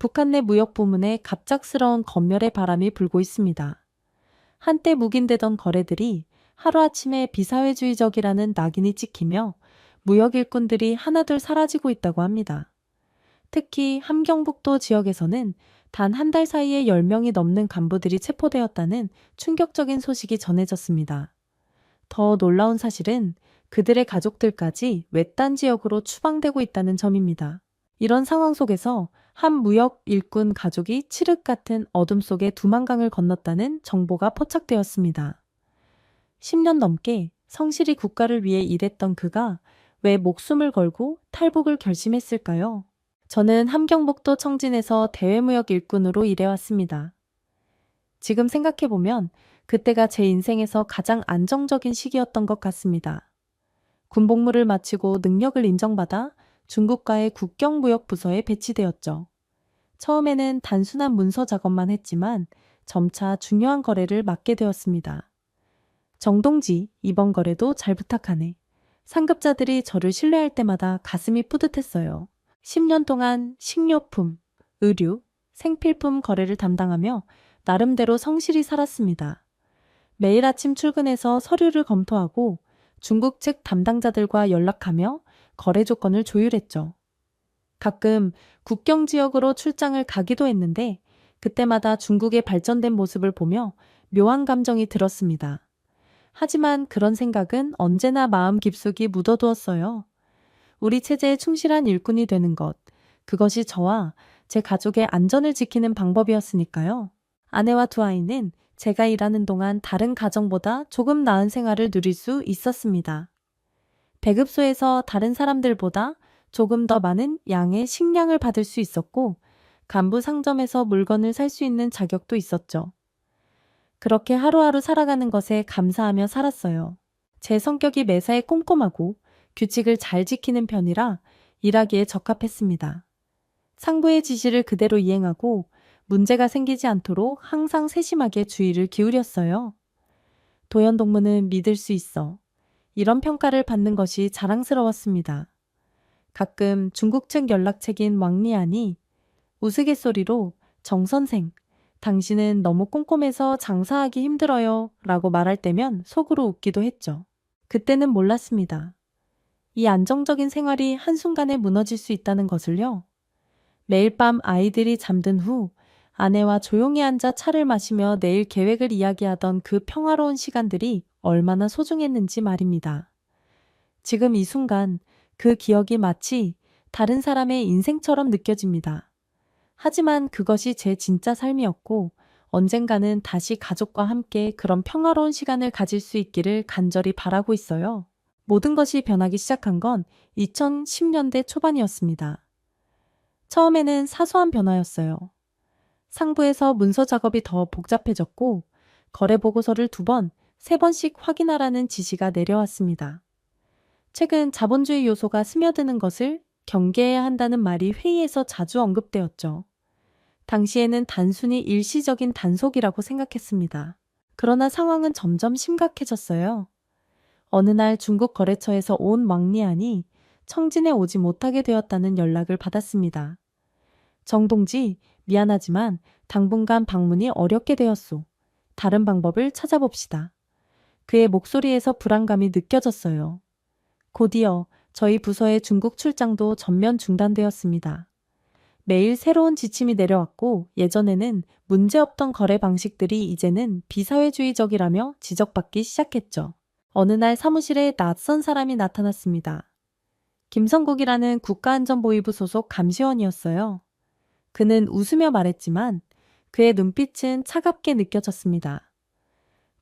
북한 내 무역 부문에 갑작스러운 검열의 바람이 불고 있습니다. 한때 묵인되던 거래들이 하루아침에 비사회주의적이라는 낙인이 찍히며 무역 일꾼들이 하나둘 사라지고 있다고 합니다. 특히 함경북도 지역에서는 단 한 달 사이에 10명이 넘는 간부들이 체포되었다는 충격적인 소식이 전해졌습니다. 더 놀라운 사실은 그들의 가족들까지 외딴 지역으로 추방되고 있다는 점입니다. 이런 상황 속에서 한 무역 일꾼 가족이 칠흑 같은 어둠 속에 두만강을 건넜다는 정보가 포착되었습니다. 10년 넘게 성실히 국가를 위해 일했던 그가 왜 목숨을 걸고 탈북을 결심했을까요? 저는 함경북도 청진에서 대외무역 일꾼으로 일해왔습니다. 지금 생각해보면 그때가 제 인생에서 가장 안정적인 시기였던 것 같습니다. 군복무를 마치고 능력을 인정받아 중국과의 국경무역부서에 배치되었죠. 처음에는 단순한 문서 작업만 했지만 점차 중요한 거래를 맡게 되었습니다. 정동지, 이번 거래도 잘 부탁하네. 상급자들이 저를 신뢰할 때마다 가슴이 뿌듯했어요. 10년 동안 식료품, 의류, 생필품 거래를 담당하며 나름대로 성실히 살았습니다. 매일 아침 출근해서 서류를 검토하고 중국 측 담당자들과 연락하며 거래 조건을 조율했죠. 가끔 국경 지역으로 출장을 가기도 했는데 그때마다 중국의 발전된 모습을 보며 묘한 감정이 들었습니다. 하지만 그런 생각은 언제나 마음 깊숙이 묻어두었어요. 우리 체제에 충실한 일꾼이 되는 것, 그것이 저와 제 가족의 안전을 지키는 방법이었으니까요. 아내와 두 아이는 제가 일하는 동안 다른 가정보다 조금 나은 생활을 누릴 수 있었습니다. 배급소에서 다른 사람들보다 조금 더 많은 양의 식량을 받을 수 있었고 간부 상점에서 물건을 살 수 있는 자격도 있었죠. 그렇게 하루하루 살아가는 것에 감사하며 살았어요. 제 성격이 매사에 꼼꼼하고 규칙을 잘 지키는 편이라 일하기에 적합했습니다. 상부의 지시를 그대로 이행하고 문제가 생기지 않도록 항상 세심하게 주의를 기울였어요. 도연동무는 믿을 수 있어. 이런 평가를 받는 것이 자랑스러웠습니다. 가끔 중국 측 연락책인 왕리안이 우스갯소리로 정 선생, 당신은 너무 꼼꼼해서 장사하기 힘들어요 라고 말할 때면 속으로 웃기도 했죠. 그때는 몰랐습니다. 이 안정적인 생활이 한순간에 무너질 수 있다는 것을요. 매일 밤 아이들이 잠든 후 아내와 조용히 앉아 차를 마시며 내일 계획을 이야기하던 그 평화로운 시간들이 얼마나 소중했는지 말입니다. 지금 이 순간 그 기억이 마치 다른 사람의 인생처럼 느껴집니다. 하지만 그것이 제 진짜 삶이었고 언젠가는 다시 가족과 함께 그런 평화로운 시간을 가질 수 있기를 간절히 바라고 있어요. 모든 것이 변하기 시작한 건 2010년대 초반이었습니다. 처음에는 사소한 변화였어요. 상부에서 문서 작업이 더 복잡해졌고 거래 보고서를 2번, 3번씩 확인하라는 지시가 내려왔습니다. 최근 자본주의 요소가 스며드는 것을 경계해야 한다는 말이 회의에서 자주 언급되었죠. 당시에는 단순히 일시적인 단속이라고 생각했습니다. 그러나 상황은 점점 심각해졌어요. 어느 날 중국 거래처에서 온 왕리안이 청진에 오지 못하게 되었다는 연락을 받았습니다. 정동지, 미안하지만 당분간 방문이 어렵게 되었소. 다른 방법을 찾아봅시다. 그의 목소리에서 불안감이 느껴졌어요. 곧이어 저희 부서의 중국 출장도 전면 중단되었습니다. 매일 새로운 지침이 내려왔고 예전에는 문제없던 거래 방식들이 이제는 비사회주의적이라며 지적받기 시작했죠. 어느 날 사무실에 낯선 사람이 나타났습니다. 김성국이라는 국가안전보위부 소속 감시원이었어요. 그는 웃으며 말했지만 그의 눈빛은 차갑게 느껴졌습니다.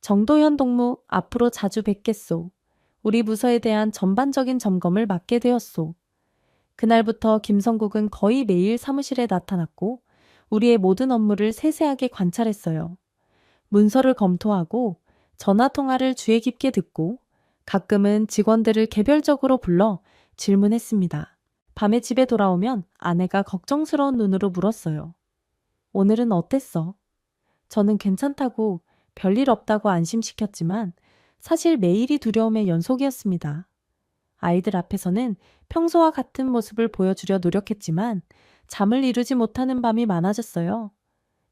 정도현 동무, 앞으로 자주 뵙겠소. 우리 부서에 대한 전반적인 점검을 맡게 되었소. 그날부터 김성국은 거의 매일 사무실에 나타났고 우리의 모든 업무를 세세하게 관찰했어요. 문서를 검토하고 전화통화를 주의 깊게 듣고 가끔은 직원들을 개별적으로 불러 질문했습니다. 밤에 집에 돌아오면 아내가 걱정스러운 눈으로 물었어요. 오늘은 어땠어? 저는 괜찮다고 별일 없다고 안심시켰지만 사실 매일이 두려움의 연속이었습니다. 아이들 앞에서는 평소와 같은 모습을 보여주려 노력했지만 잠을 이루지 못하는 밤이 많아졌어요.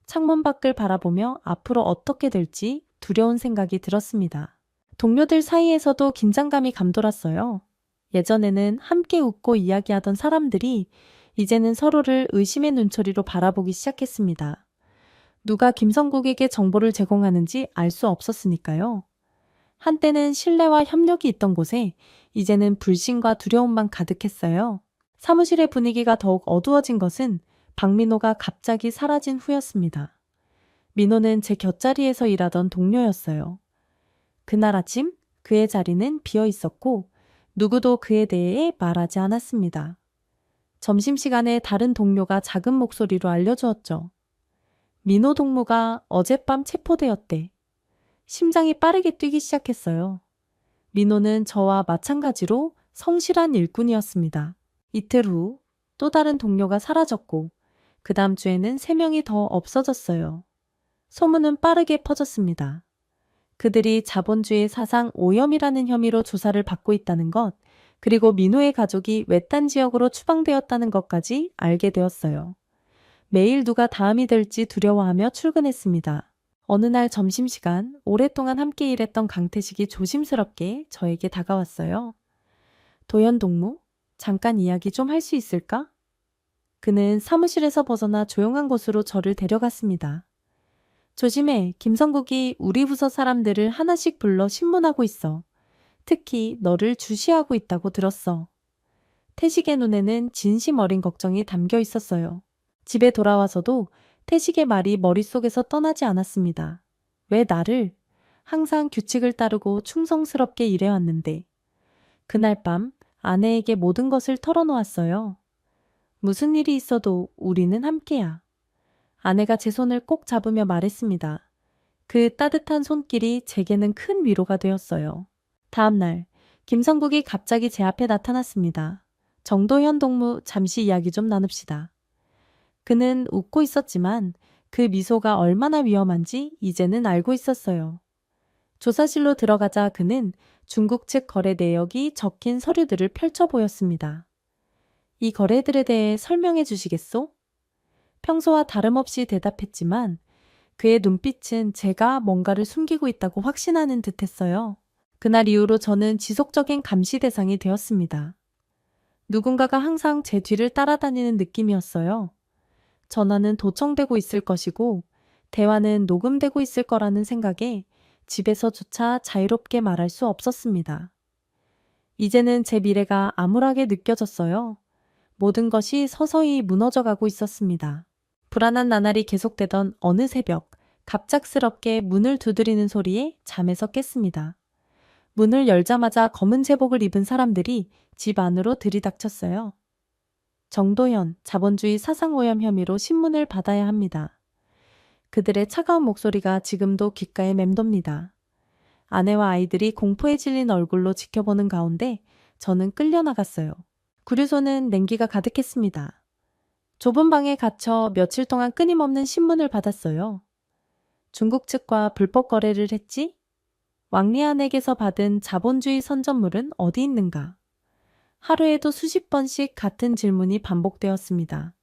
창문 밖을 바라보며 앞으로 어떻게 될지 두려운 생각이 들었습니다. 동료들 사이에서도 긴장감이 감돌았어요. 예전에는 함께 웃고 이야기하던 사람들이 이제는 서로를 의심의 눈초리로 바라보기 시작했습니다. 누가 김성국에게 정보를 제공하는지 알 수 없었으니까요. 한때는 신뢰와 협력이 있던 곳에 이제는 불신과 두려움만 가득했어요. 사무실의 분위기가 더욱 어두워진 것은 박민호가 갑자기 사라진 후였습니다. 민호는 제 곁자리에서 일하던 동료였어요. 그날 아침 그의 자리는 비어 있었고 누구도 그에 대해 말하지 않았습니다. 점심시간에 다른 동료가 작은 목소리로 알려주었죠. 민호 동무가 어젯밤 체포되었대. 심장이 빠르게 뛰기 시작했어요. 민호는 저와 마찬가지로 성실한 일꾼이었습니다. 이틀 후 또 다른 동료가 사라졌고 그 다음 주에는 3명이 더 없어졌어요. 소문은 빠르게 퍼졌습니다. 그들이 자본주의 사상 오염이라는 혐의로 조사를 받고 있다는 것, 그리고 민호의 가족이 외딴 지역으로 추방되었다는 것까지 알게 되었어요. 매일 누가 다음이 될지 두려워하며 출근했습니다. 어느 날 점심시간 오랫동안 함께 일했던 강태식이 조심스럽게 저에게 다가왔어요. 도연 동무, 잠깐 이야기 좀 할 수 있을까? 그는 사무실에서 벗어나 조용한 곳으로 저를 데려갔습니다. 조심해, 김성국이 우리 부서 사람들을 하나씩 불러 신문하고 있어. 특히 너를 주시하고 있다고 들었어. 태식의 눈에는 진심 어린 걱정이 담겨 있었어요. 집에 돌아와서도 태식의 말이 머릿속에서 떠나지 않았습니다. 왜 나를? 항상 규칙을 따르고 충성스럽게 일해왔는데. 그날 밤 아내에게 모든 것을 털어놓았어요. 무슨 일이 있어도 우리는 함께야. 아내가 제 손을 꼭 잡으며 말했습니다. 그 따뜻한 손길이 제게는 큰 위로가 되었어요. 다음 날 김성국이 갑자기 제 앞에 나타났습니다. 정도현 동무, 잠시 이야기 좀 나눕시다. 그는 웃고 있었지만 그 미소가 얼마나 위험한지 이제는 알고 있었어요. 조사실로 들어가자 그는 중국 측 거래 내역이 적힌 서류들을 펼쳐 보였습니다. 이 거래들에 대해 설명해 주시겠소? 평소와 다름없이 대답했지만 그의 눈빛은 제가 뭔가를 숨기고 있다고 확신하는 듯했어요. 그날 이후로 저는 지속적인 감시 대상이 되었습니다. 누군가가 항상 제 뒤를 따라다니는 느낌이었어요. 전화는 도청되고 있을 것이고 대화는 녹음되고 있을 거라는 생각에 집에서조차 자유롭게 말할 수 없었습니다. 이제는 제 미래가 암울하게 느껴졌어요. 모든 것이 서서히 무너져가고 있었습니다. 불안한 나날이 계속되던 어느 새벽, 갑작스럽게 문을 두드리는 소리에 잠에서 깼습니다. 문을 열자마자 검은 제복을 입은 사람들이 집 안으로 들이닥쳤어요. 정도현, 자본주의 사상오염 혐의로 신문을 받아야 합니다. 그들의 차가운 목소리가 지금도 귓가에 맴돕니다. 아내와 아이들이 공포에 질린 얼굴로 지켜보는 가운데 저는 끌려나갔어요. 구류소는 냉기가 가득했습니다. 좁은 방에 갇혀 며칠 동안 끊임없는 신문을 받았어요. 중국 측과 불법 거래를 했지? 왕리안에게서 받은 자본주의 선전물은 어디 있는가? 하루에도 수십 번씩 같은 질문이 반복되었습니다.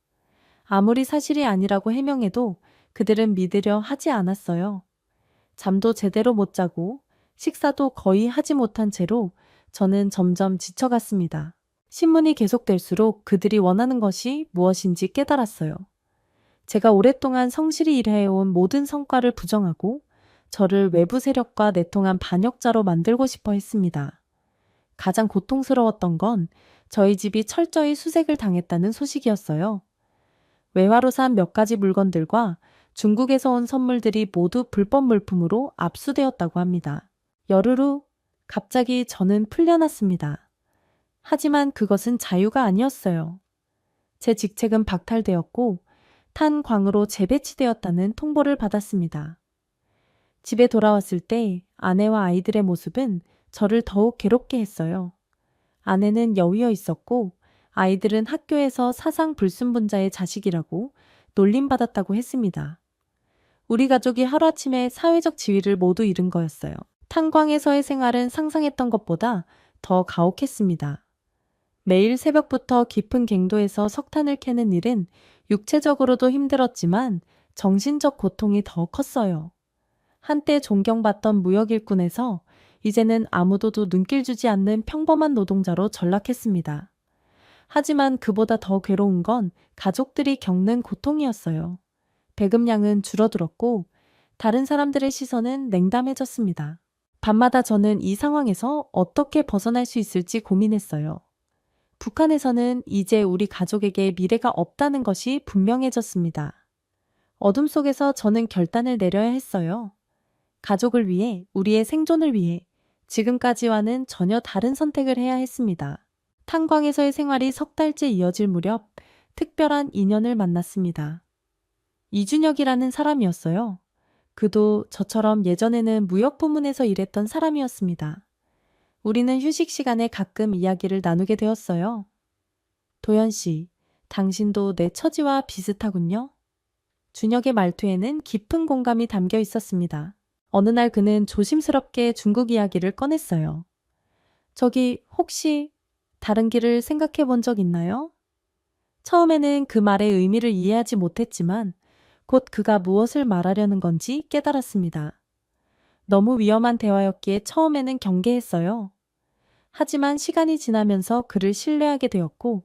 아무리 사실이 아니라고 해명해도 그들은 믿으려 하지 않았어요. 잠도 제대로 못 자고 식사도 거의 하지 못한 채로 저는 점점 지쳐갔습니다. 신문이 계속될수록 그들이 원하는 것이 무엇인지 깨달았어요. 제가 오랫동안 성실히 일해온 모든 성과를 부정하고 저를 외부 세력과 내통한 반역자로 만들고 싶어 했습니다. 가장 고통스러웠던 건 저희 집이 철저히 수색을 당했다는 소식이었어요. 외화로 산 몇 가지 물건들과 중국에서 온 선물들이 모두 불법 물품으로 압수되었다고 합니다. 열흘 후 갑자기 저는 풀려났습니다. 하지만 그것은 자유가 아니었어요. 제 직책은 박탈되었고 탄광으로 재배치되었다는 통보를 받았습니다. 집에 돌아왔을 때 아내와 아이들의 모습은 저를 더욱 괴롭게 했어요. 아내는 여위어 있었고 아이들은 학교에서 사상 불순분자의 자식이라고 놀림받았다고 했습니다. 우리 가족이 하루아침에 사회적 지위를 모두 잃은 거였어요. 탄광에서의 생활은 상상했던 것보다 더 가혹했습니다. 매일 새벽부터 깊은 갱도에서 석탄을 캐는 일은 육체적으로도 힘들었지만 정신적 고통이 더 컸어요. 한때 존경받던 무역 일꾼에서 이제는 아무도도 눈길 주지 않는 평범한 노동자로 전락했습니다. 하지만 그보다 더 괴로운 건 가족들이 겪는 고통이었어요. 배급량은 줄어들었고 다른 사람들의 시선은 냉담해졌습니다. 밤마다 저는 이 상황에서 어떻게 벗어날 수 있을지 고민했어요. 북한에서는 이제 우리 가족에게 미래가 없다는 것이 분명해졌습니다. 어둠 속에서 저는 결단을 내려야 했어요. 가족을 위해, 우리의 생존을 위해 지금까지와는 전혀 다른 선택을 해야 했습니다. 탄광에서의 생활이 석 달째 이어질 무렵 특별한 인연을 만났습니다. 이준혁이라는 사람이었어요. 그도 저처럼 예전에는 무역 부문에서 일했던 사람이었습니다. 우리는 휴식 시간에 가끔 이야기를 나누게 되었어요. 도연 씨, 당신도 내 처지와 비슷하군요. 준혁의 말투에는 깊은 공감이 담겨 있었습니다. 어느 날 그는 조심스럽게 중국 이야기를 꺼냈어요. 저기 혹시 다른 길을 생각해 본 적 있나요? 처음에는 그 말의 의미를 이해하지 못했지만 곧 그가 무엇을 말하려는 건지 깨달았습니다. 너무 위험한 대화였기에 처음에는 경계했어요. 하지만 시간이 지나면서 그를 신뢰하게 되었고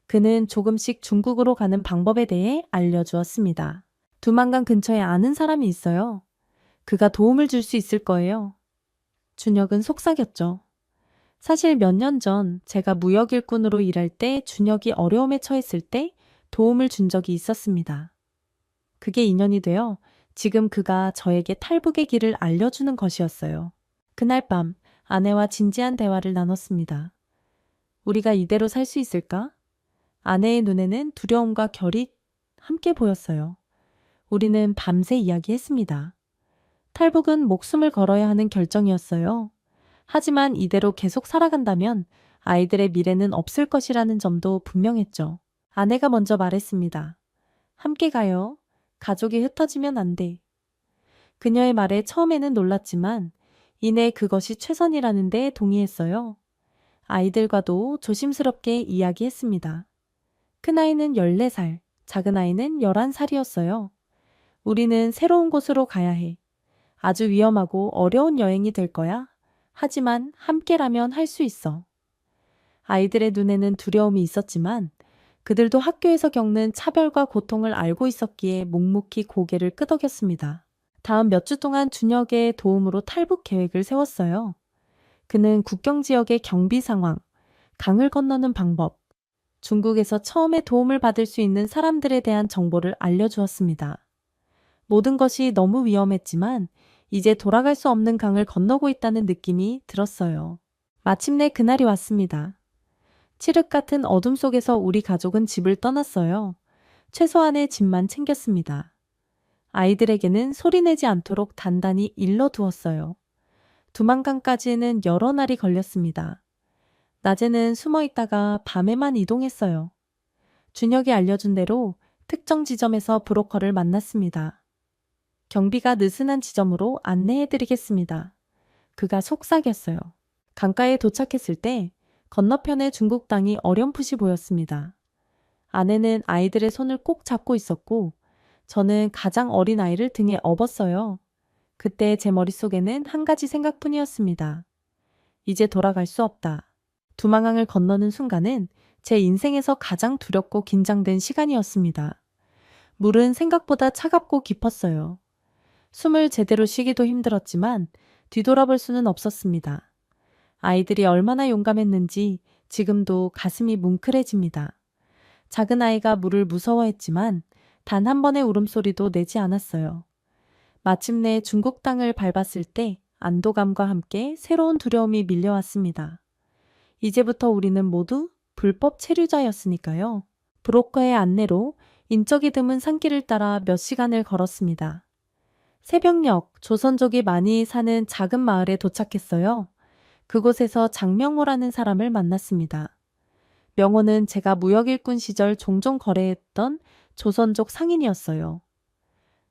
그는 조금씩 중국으로 가는 방법에 대해 알려주었습니다. 두만강 근처에 아는 사람이 있어요. 그가 도움을 줄 수 있을 거예요. 준혁은 속삭였죠. 사실 몇 년 전 제가 무역 일꾼으로 일할 때 준혁이 어려움에 처했을 때 도움을 준 적이 있었습니다. 그게 인연이 되어 지금 그가 저에게 탈북의 길을 알려주는 것이었어요. 그날 밤 아내와 진지한 대화를 나눴습니다. 우리가 이대로 살 수 있을까? 아내의 눈에는 두려움과 결이 함께 보였어요. 우리는 밤새 이야기했습니다. 탈북은 목숨을 걸어야 하는 결정이었어요. 하지만 이대로 계속 살아간다면 아이들의 미래는 없을 것이라는 점도 분명했죠. 아내가 먼저 말했습니다. 함께 가요. 가족이 흩어지면 안 돼. 그녀의 말에 처음에는 놀랐지만 이내 그것이 최선이라는 데 동의했어요. 아이들과도 조심스럽게 이야기했습니다. 큰아이는 14살, 작은아이는 11살이었어요. 우리는 새로운 곳으로 가야 해. 아주 위험하고 어려운 여행이 될 거야. 하지만 함께라면 할 수 있어. 아이들의 눈에는 두려움이 있었지만 그들도 학교에서 겪는 차별과 고통을 알고 있었기에 묵묵히 고개를 끄덕였습니다. 다음 몇 주 동안 준혁의 도움으로 탈북 계획을 세웠어요. 그는 국경 지역의 경비 상황, 강을 건너는 방법, 중국에서 처음에 도움을 받을 수 있는 사람들에 대한 정보를 알려주었습니다. 모든 것이 너무 위험했지만 이제 돌아갈 수 없는 강을 건너고 있다는 느낌이 들었어요. 마침내 그날이 왔습니다. 칠흑 같은 어둠 속에서 우리 가족은 집을 떠났어요. 최소한의 짐만 챙겼습니다. 아이들에게는 소리내지 않도록 단단히 일러두었어요. 두만강까지는 여러 날이 걸렸습니다. 낮에는 숨어 있다가 밤에만 이동했어요. 준혁이 알려준 대로 특정 지점에서 브로커를 만났습니다. 경비가 느슨한 지점으로 안내해드리겠습니다. 그가 속삭였어요. 강가에 도착했을 때 건너편의 중국 땅이 어렴풋이 보였습니다. 아내는 아이들의 손을 꼭 잡고 있었고 저는 가장 어린 아이를 등에 업었어요. 그때 제 머릿속에는 한 가지 생각뿐이었습니다. 이제 돌아갈 수 없다. 두만강을 건너는 순간은 제 인생에서 가장 두렵고 긴장된 시간이었습니다. 물은 생각보다 차갑고 깊었어요. 숨을 제대로 쉬기도 힘들었지만 뒤돌아볼 수는 없었습니다. 아이들이 얼마나 용감했는지 지금도 가슴이 뭉클해집니다. 작은 아이가 물을 무서워했지만 단 한 번의 울음소리도 내지 않았어요. 마침내 중국 땅을 밟았을 때 안도감과 함께 새로운 두려움이 밀려왔습니다. 이제부터 우리는 모두 불법 체류자였으니까요. 브로커의 안내로 인적이 드문 산길을 따라 몇 시간을 걸었습니다. 새벽녘 조선족이 많이 사는 작은 마을에 도착했어요. 그곳에서 장명호라는 사람을 만났습니다. 명호는 제가 무역일꾼 시절 종종 거래했던 조선족 상인이었어요.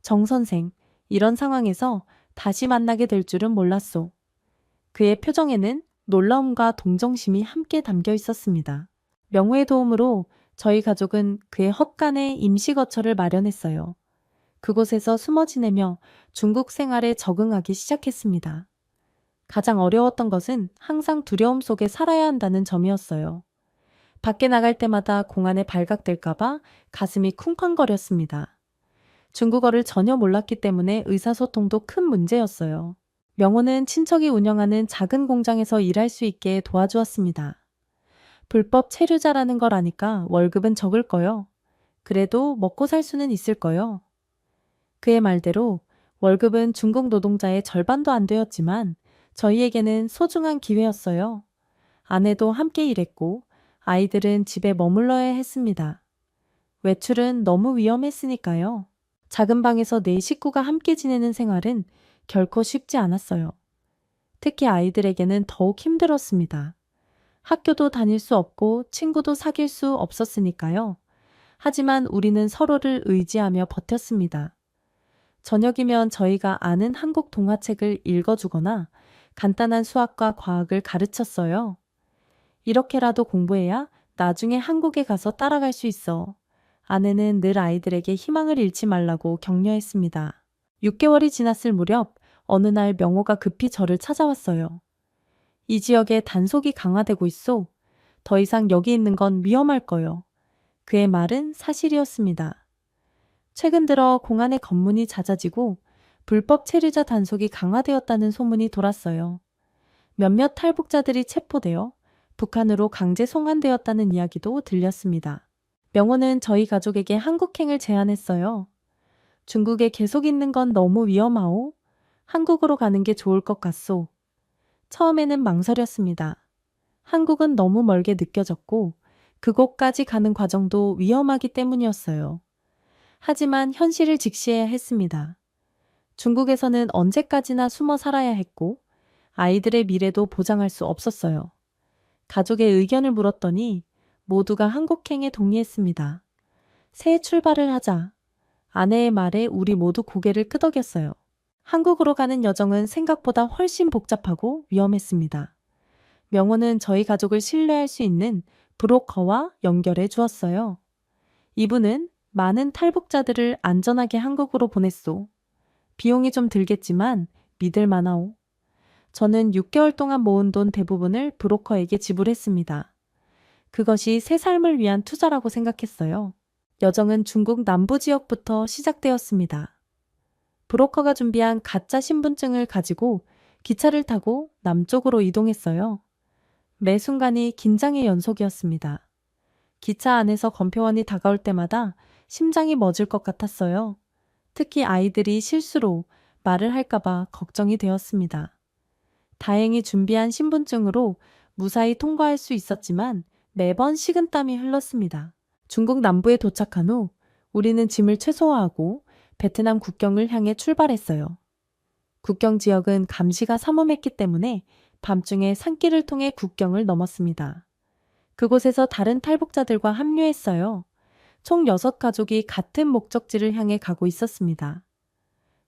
정 선생, 이런 상황에서 다시 만나게 될 줄은 몰랐소. 그의 표정에는 놀라움과 동정심이 함께 담겨 있었습니다. 명호의 도움으로 저희 가족은 그의 헛간에 임시 거처를 마련했어요. 그곳에서 숨어 지내며 중국 생활에 적응하기 시작했습니다. 가장 어려웠던 것은 항상 두려움 속에 살아야 한다는 점이었어요. 밖에 나갈 때마다 공안에 발각될까봐 가슴이 쿵쾅거렸습니다. 중국어를 전혀 몰랐기 때문에 의사소통도 큰 문제였어요. 명호는 친척이 운영하는 작은 공장에서 일할 수 있게 도와주었습니다. 불법 체류자라는 걸 아니까 월급은 적을 거요. 그래도 먹고 살 수는 있을 거요. 그의 말대로 월급은 중국 노동자의 절반도 안 되었지만 저희에게는 소중한 기회였어요. 아내도 함께 일했고 아이들은 집에 머물러야 했습니다. 외출은 너무 위험했으니까요. 작은 방에서 네 식구가 함께 지내는 생활은 결코 쉽지 않았어요. 특히 아이들에게는 더욱 힘들었습니다. 학교도 다닐 수 없고 친구도 사귈 수 없었으니까요. 하지만 우리는 서로를 의지하며 버텼습니다. 저녁이면 저희가 아는 한국 동화책을 읽어주거나 간단한 수학과 과학을 가르쳤어요. 이렇게라도 공부해야 나중에 한국에 가서 따라갈 수 있어. 아내는 늘 아이들에게 희망을 잃지 말라고 격려했습니다. 6개월이 지났을 무렵 어느 날 명호가 급히 저를 찾아왔어요. 이 지역에 단속이 강화되고 있어. 더 이상 여기 있는 건 위험할 거요. 그의 말은 사실이었습니다. 최근 들어 공안의 검문이 잦아지고 불법 체류자 단속이 강화되었다는 소문이 돌았어요. 몇몇 탈북자들이 체포되어 북한으로 강제 송환되었다는 이야기도 들렸습니다. 명호는 저희 가족에게 한국행을 제안했어요. 중국에 계속 있는 건 너무 위험하오. 한국으로 가는 게 좋을 것 같소. 처음에는 망설였습니다. 한국은 너무 멀게 느껴졌고 그곳까지 가는 과정도 위험하기 때문이었어요. 하지만 현실을 직시해야 했습니다. 중국에서는 언제까지나 숨어 살아야 했고 아이들의 미래도 보장할 수 없었어요. 가족의 의견을 물었더니 모두가 한국행에 동의했습니다. 새 출발을 하자. 아내의 말에 우리 모두 고개를 끄덕였어요. 한국으로 가는 여정은 생각보다 훨씬 복잡하고 위험했습니다. 명호는 저희 가족을 신뢰할 수 있는 브로커와 연결해 주었어요. 이분은 많은 탈북자들을 안전하게 한국으로 보냈소. 비용이 좀 들겠지만 믿을 만하오. 저는 6개월 동안 모은 돈 대부분을 브로커에게 지불했습니다. 그것이 새 삶을 위한 투자라고 생각했어요. 여정은 중국 남부 지역부터 시작되었습니다. 브로커가 준비한 가짜 신분증을 가지고 기차를 타고 남쪽으로 이동했어요. 매 순간이 긴장의 연속이었습니다. 기차 안에서 검표원이 다가올 때마다 심장이 멎을 것 같았어요. 특히 아이들이 실수로 말을 할까봐 걱정이 되었습니다. 다행히 준비한 신분증으로 무사히 통과할 수 있었지만 매번 식은땀이 흘렀습니다. 중국 남부에 도착한 후 우리는 짐을 최소화하고 베트남 국경을 향해 출발했어요. 국경 지역은 감시가 삼엄했기 때문에 밤중에 산길을 통해 국경을 넘었습니다. 그곳에서 다른 탈북자들과 합류했어요. 총 6가족이 같은 목적지를 향해 가고 있었습니다.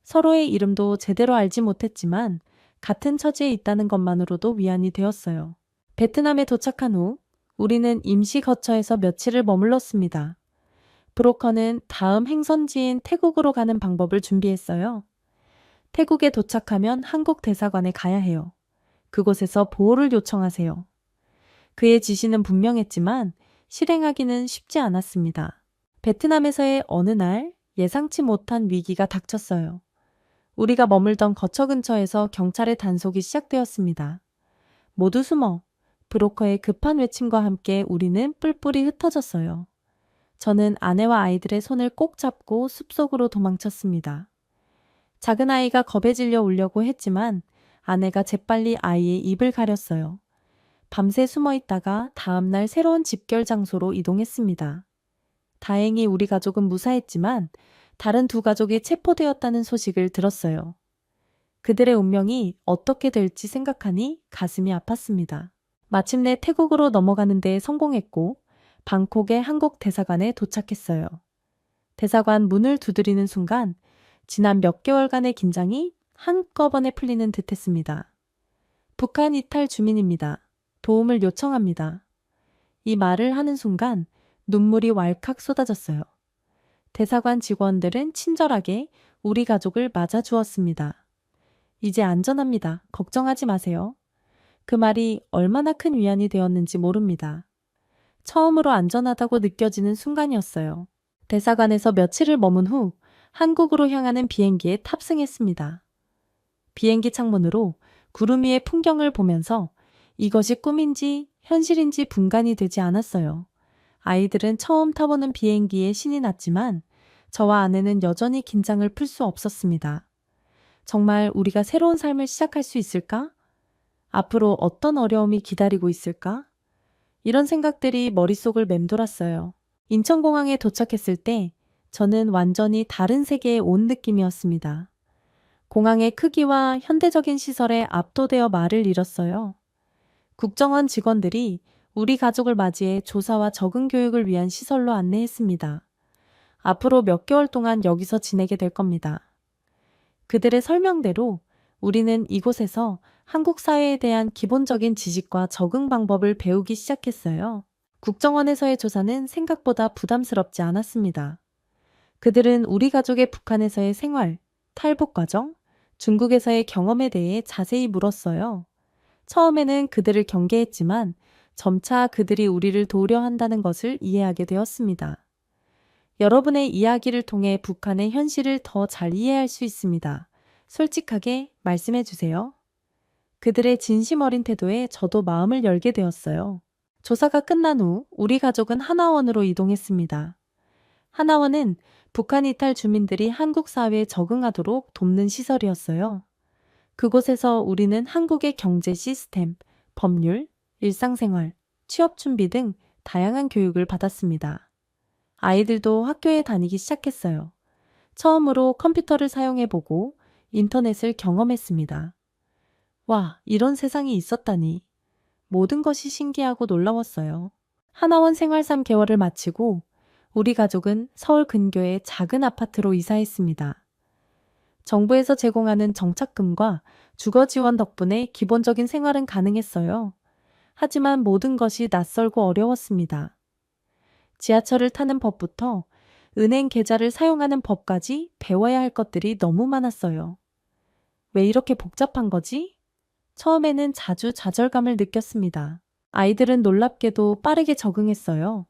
서로의 이름도 제대로 알지 못했지만 같은 처지에 있다는 것만으로도 위안이 되었어요. 베트남에 도착한 후 우리는 임시 거처에서 며칠을 머물렀습니다. 브로커는 다음 행선지인 태국으로 가는 방법을 준비했어요. 태국에 도착하면 한국 대사관에 가야 해요. 그곳에서 보호를 요청하세요. 그의 지시는 분명했지만 실행하기는 쉽지 않았습니다. 베트남에서의 어느 날 예상치 못한 위기가 닥쳤어요. 우리가 머물던 거처 근처에서 경찰의 단속이 시작되었습니다. 모두 숨어. 브로커의 급한 외침과 함께 우리는 뿔뿔이 흩어졌어요. 저는 아내와 아이들의 손을 꼭 잡고 숲속으로 도망쳤습니다. 작은 아이가 겁에 질려 울려고 했지만 아내가 재빨리 아이의 입을 가렸어요. 밤새 숨어 있다가 다음날 새로운 집결 장소로 이동했습니다. 다행히 우리 가족은 무사했지만 다른 2가족이 체포되었다는 소식을 들었어요. 그들의 운명이 어떻게 될지 생각하니 가슴이 아팠습니다. 마침내 태국으로 넘어가는 데 성공했고 방콕의 한국 대사관에 도착했어요. 대사관 문을 두드리는 순간 지난 몇 개월간의 긴장이 한꺼번에 풀리는 듯했습니다. 북한 이탈 주민입니다. 도움을 요청합니다. 이 말을 하는 순간 눈물이 왈칵 쏟아졌어요. 대사관 직원들은 친절하게 우리 가족을 맞아주었습니다. 이제 안전합니다. 걱정하지 마세요. 그 말이 얼마나 큰 위안이 되었는지 모릅니다. 처음으로 안전하다고 느껴지는 순간이었어요. 대사관에서 며칠을 머문 후 한국으로 향하는 비행기에 탑승했습니다. 비행기 창문으로 구름 위의 풍경을 보면서 이것이 꿈인지 현실인지 분간이 되지 않았어요. 아이들은 처음 타보는 비행기에 신이 났지만 저와 아내는 여전히 긴장을 풀 수 없었습니다. 정말 우리가 새로운 삶을 시작할 수 있을까? 앞으로 어떤 어려움이 기다리고 있을까? 이런 생각들이 머릿속을 맴돌았어요. 인천공항에 도착했을 때 저는 완전히 다른 세계에 온 느낌이었습니다. 공항의 크기와 현대적인 시설에 압도되어 말을 잃었어요. 국정원 직원들이 우리 가족을 맞이해 조사와 적응 교육을 위한 시설로 안내했습니다. 앞으로 몇 개월 동안 여기서 지내게 될 겁니다. 그들의 설명대로 우리는 이곳에서 한국 사회에 대한 기본적인 지식과 적응 방법을 배우기 시작했어요. 국정원에서의 조사는 생각보다 부담스럽지 않았습니다. 그들은 우리 가족의 북한에서의 생활, 탈북 과정, 중국에서의 경험에 대해 자세히 물었어요. 처음에는 그들을 경계했지만 점차 그들이 우리를 도우려 한다는 것을 이해하게 되었습니다. 여러분의 이야기를 통해 북한의 현실을 더 잘 이해할 수 있습니다. 솔직하게 말씀해 주세요. 그들의 진심 어린 태도에 저도 마음을 열게 되었어요. 조사가 끝난 후 우리 가족은 하나원으로 이동했습니다. 하나원은 북한 이탈 주민들이 한국 사회에 적응하도록 돕는 시설이었어요. 그곳에서 우리는 한국의 경제 시스템, 법률, 일상생활, 취업 준비 등 다양한 교육을 받았습니다. 아이들도 학교에 다니기 시작했어요. 처음으로 컴퓨터를 사용해보고 인터넷을 경험했습니다. 와, 이런 세상이 있었다니. 모든 것이 신기하고 놀라웠어요. 하나원 생활 3개월을 마치고 우리 가족은 서울 근교의 작은 아파트로 이사했습니다. 정부에서 제공하는 정착금과 주거 지원 덕분에 기본적인 생활은 가능했어요. 하지만 모든 것이 낯설고 어려웠습니다. 지하철을 타는 법부터 은행 계좌를 사용하는 법까지 배워야 할 것들이 너무 많았어요. 왜 이렇게 복잡한 거지? 처음에는 자주 좌절감을 느꼈습니다. 아이들은 놀랍게도 빠르게 적응했어요.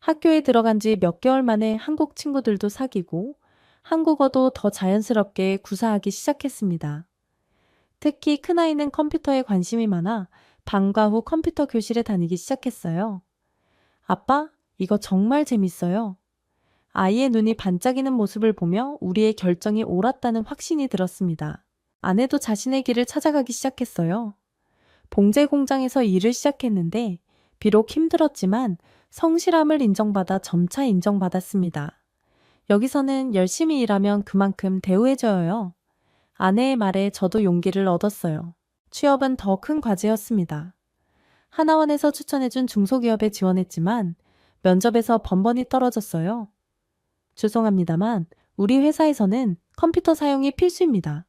학교에 들어간 지 몇 개월 만에 한국 친구들도 사귀고 한국어도 더 자연스럽게 구사하기 시작했습니다. 특히 큰아이는 컴퓨터에 관심이 많아 방과 후 컴퓨터 교실에 다니기 시작했어요. 아빠, 이거 정말 재밌어요. 아이의 눈이 반짝이는 모습을 보며 우리의 결정이 옳았다는 확신이 들었습니다. 아내도 자신의 길을 찾아가기 시작했어요. 봉제 공장에서 일을 시작했는데 비록 힘들었지만 성실함을 인정받아 점차 인정받았습니다. 여기서는 열심히 일하면 그만큼 대우해줘요. 아내의 말에 저도 용기를 얻었어요. 취업은 더 큰 과제였습니다. 하나원에서 추천해준 중소기업에 지원했지만 면접에서 번번이 떨어졌어요. 죄송합니다만 우리 회사에서는 컴퓨터 사용이 필수입니다.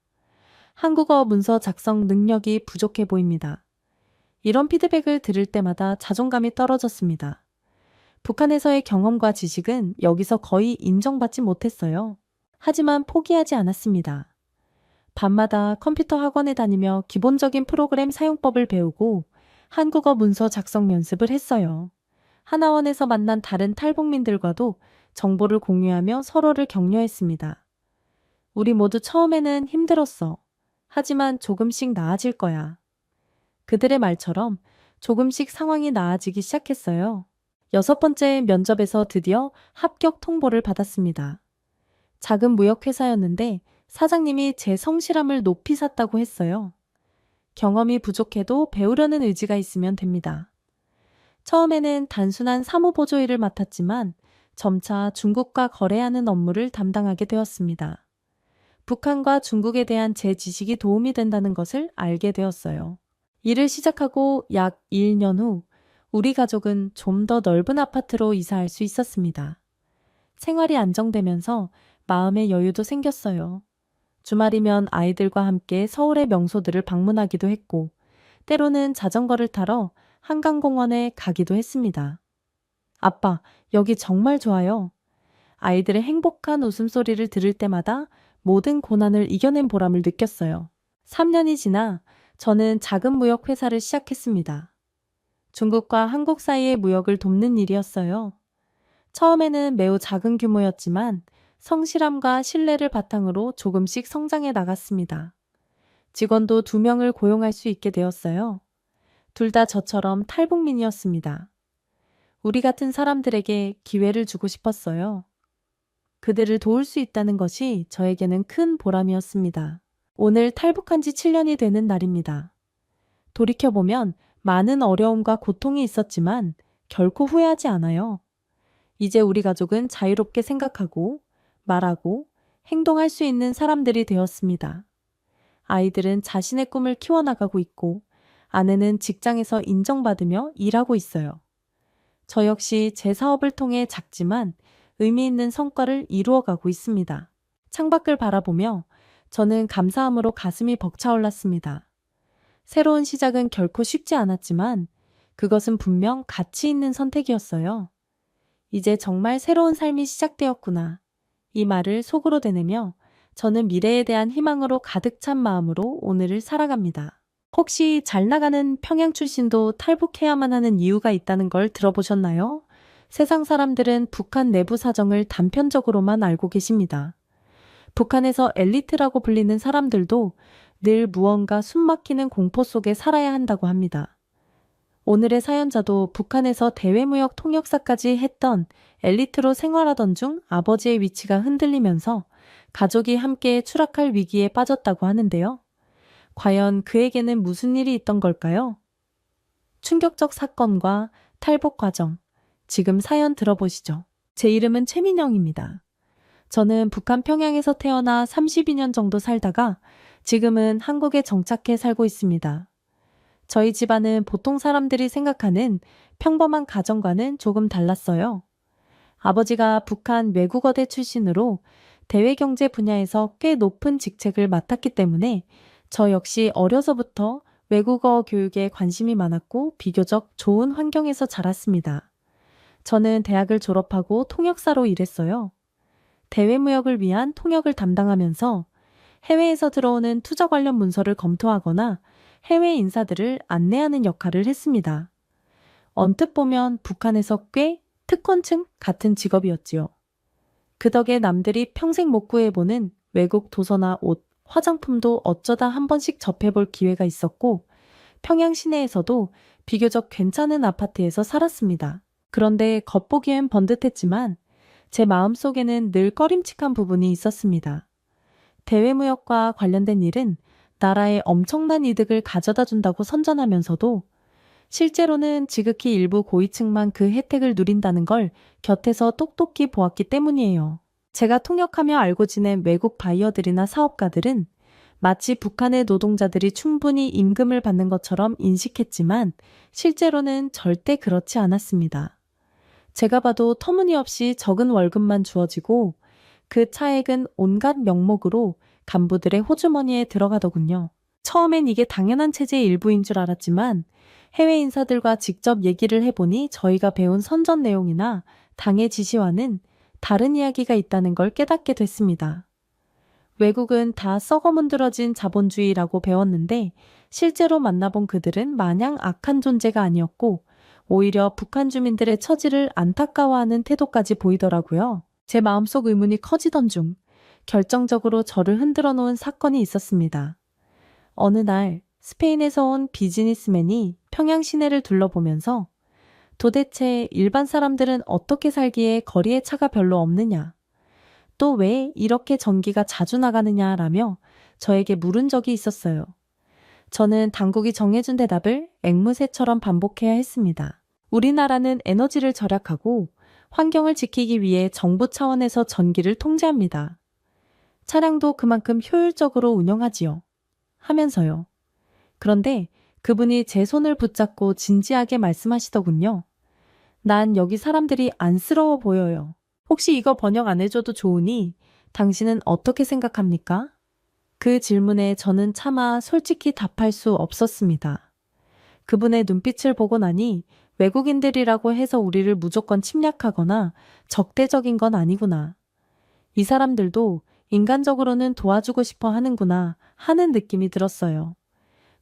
한국어 문서 작성 능력이 부족해 보입니다. 이런 피드백을 들을 때마다 자존감이 떨어졌습니다. 북한에서의 경험과 지식은 여기서 거의 인정받지 못했어요. 하지만 포기하지 않았습니다. 밤마다 컴퓨터 학원에 다니며 기본적인 프로그램 사용법을 배우고 한국어 문서 작성 연습을 했어요. 하나원에서 만난 다른 탈북민들과도 정보를 공유하며 서로를 격려했습니다. 우리 모두 처음에는 힘들었어. 하지만 조금씩 나아질 거야. 그들의 말처럼 조금씩 상황이 나아지기 시작했어요. 6번째 면접에서 드디어 합격 통보를 받았습니다. 작은 무역회사였는데 사장님이 제 성실함을 높이 샀다고 했어요. 경험이 부족해도 배우려는 의지가 있으면 됩니다. 처음에는 단순한 사무보조 일을 맡았지만 점차 중국과 거래하는 업무를 담당하게 되었습니다. 북한과 중국에 대한 제 지식이 도움이 된다는 것을 알게 되었어요. 일을 시작하고 약 1년 후 우리 가족은 좀 더 넓은 아파트로 이사할 수 있었습니다. 생활이 안정되면서 마음의 여유도 생겼어요. 주말이면 아이들과 함께 서울의 명소들을 방문하기도 했고 때로는 자전거를 타러 한강공원에 가기도 했습니다. 아빠, 여기 정말 좋아요. 아이들의 행복한 웃음소리를 들을 때마다 모든 고난을 이겨낸 보람을 느꼈어요. 3년이 지나 저는 작은 무역 회사를 시작했습니다. 중국과 한국 사이의 무역을 돕는 일이었어요. 처음에는 매우 작은 규모였지만 성실함과 신뢰를 바탕으로 조금씩 성장해 나갔습니다. 직원도 2명을 고용할 수 있게 되었어요. 둘 다 저처럼 탈북민이었습니다. 우리 같은 사람들에게 기회를 주고 싶었어요. 그들을 도울 수 있다는 것이 저에게는 큰 보람이었습니다. 오늘 탈북한 지 7년이 되는 날입니다. 돌이켜보면 많은 어려움과 고통이 있었지만 결코 후회하지 않아요. 이제 우리 가족은 자유롭게 생각하고 말하고 행동할 수 있는 사람들이 되었습니다. 아이들은 자신의 꿈을 키워나가고 있고 아내는 직장에서 인정받으며 일하고 있어요. 저 역시 제 사업을 통해 작지만 의미 있는 성과를 이루어가고 있습니다. 창밖을 바라보며 저는 감사함으로 가슴이 벅차올랐습니다. 새로운 시작은 결코 쉽지 않았지만 그것은 분명 가치 있는 선택이었어요. 이제 정말 새로운 삶이 시작되었구나. 이 말을 속으로 되뇌며 저는 미래에 대한 희망으로 가득 찬 마음으로 오늘을 살아갑니다. 혹시 잘 나가는 평양 출신도 탈북해야만 하는 이유가 있다는 걸 들어보셨나요? 세상 사람들은 북한 내부 사정을 단편적으로만 알고 계십니다. 북한에서 엘리트라고 불리는 사람들도 늘 무언가 숨막히는 공포 속에 살아야 한다고 합니다. 오늘의 사연자도 북한에서 대외무역 통역사까지 했던 엘리트로 생활하던 중 아버지의 위치가 흔들리면서 가족이 함께 추락할 위기에 빠졌다고 하는데요. 과연 그에게는 무슨 일이 있던 걸까요? 충격적 사건과 탈북 과정, 지금 사연 들어보시죠. 제 이름은 최민영입니다. 저는 북한 평양에서 태어나 32년 정도 살다가 지금은 한국에 정착해 살고 있습니다. 저희 집안은 보통 사람들이 생각하는 평범한 가정과는 조금 달랐어요. 아버지가 북한 외국어대 출신으로 대외경제 분야에서 꽤 높은 직책을 맡았기 때문에 저 역시 어려서부터 외국어 교육에 관심이 많았고 비교적 좋은 환경에서 자랐습니다. 저는 대학을 졸업하고 통역사로 일했어요. 대외무역을 위한 통역을 담당하면서 해외에서 들어오는 투자 관련 문서를 검토하거나 해외 인사들을 안내하는 역할을 했습니다. 언뜻 보면 북한에서 꽤 특권층 같은 직업이었지요. 그 덕에 남들이 평생 못 구해보는 외국 도서나 옷, 화장품도 어쩌다 한 번씩 접해볼 기회가 있었고 평양 시내에서도 비교적 괜찮은 아파트에서 살았습니다. 그런데 겉보기엔 번듯했지만 제 마음속에는 늘 꺼림칙한 부분이 있었습니다. 대외무역과 관련된 일은 나라에 엄청난 이득을 가져다 준다고 선전하면서도 실제로는 지극히 일부 고위층만 그 혜택을 누린다는 걸 곁에서 똑똑히 보았기 때문이에요. 제가 통역하며 알고 지낸 외국 바이어들이나 사업가들은 마치 북한의 노동자들이 충분히 임금을 받는 것처럼 인식했지만 실제로는 절대 그렇지 않았습니다. 제가 봐도 터무니없이 적은 월급만 주어지고 그 차액은 온갖 명목으로 간부들의 호주머니에 들어가더군요. 처음엔 이게 당연한 체제의 일부인 줄 알았지만 해외 인사들과 직접 얘기를 해보니 저희가 배운 선전 내용이나 당의 지시와는 다른 이야기가 있다는 걸 깨닫게 됐습니다. 외국은 다 썩어문드러진 자본주의라고 배웠는데 실제로 만나본 그들은 마냥 악한 존재가 아니었고 오히려 북한 주민들의 처지를 안타까워하는 태도까지 보이더라고요. 제 마음속 의문이 커지던 중 결정적으로 저를 흔들어 놓은 사건이 있었습니다. 어느 날 스페인에서 온 비즈니스맨이 평양 시내를 둘러보면서 도대체 일반 사람들은 어떻게 살기에 거리에 차가 별로 없느냐, 또 왜 이렇게 전기가 자주 나가느냐라며 저에게 물은 적이 있었어요. 저는 당국이 정해준 대답을 앵무새처럼 반복해야 했습니다. 우리나라는 에너지를 절약하고 환경을 지키기 위해 정부 차원에서 전기를 통제합니다. 차량도 그만큼 효율적으로 운영하지요. 하면서요. 그런데 그분이 제 손을 붙잡고 진지하게 말씀하시더군요. 난 여기 사람들이 안쓰러워 보여요. 혹시 이거 번역 안 해줘도 좋으니 당신은 어떻게 생각합니까? 그 질문에 저는 차마 솔직히 답할 수 없었습니다. 그분의 눈빛을 보고 나니 외국인들이라고 해서 우리를 무조건 침략하거나 적대적인 건 아니구나. 이 사람들도 인간적으로는 도와주고 싶어 하는구나 하는 느낌이 들었어요.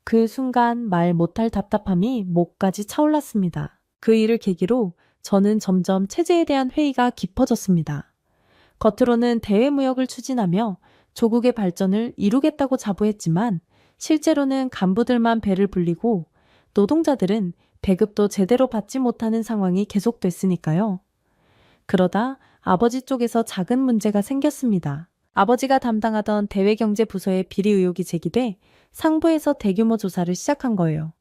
그 순간 말 못할 답답함이 목까지 차올랐습니다. 그 일을 계기로 저는 점점 체제에 대한 회의가 깊어졌습니다. 겉으로는 대외무역을 추진하며 조국의 발전을 이루겠다고 자부했지만 실제로는 간부들만 배를 불리고 노동자들은 배급도 제대로 받지 못하는 상황이 계속됐으니까요. 그러다 아버지 쪽에서 작은 문제가 생겼습니다. 아버지가 담당하던 대외경제부서에 비리 의혹이 제기돼 상부에서 대규모 조사를 시작한 거예요.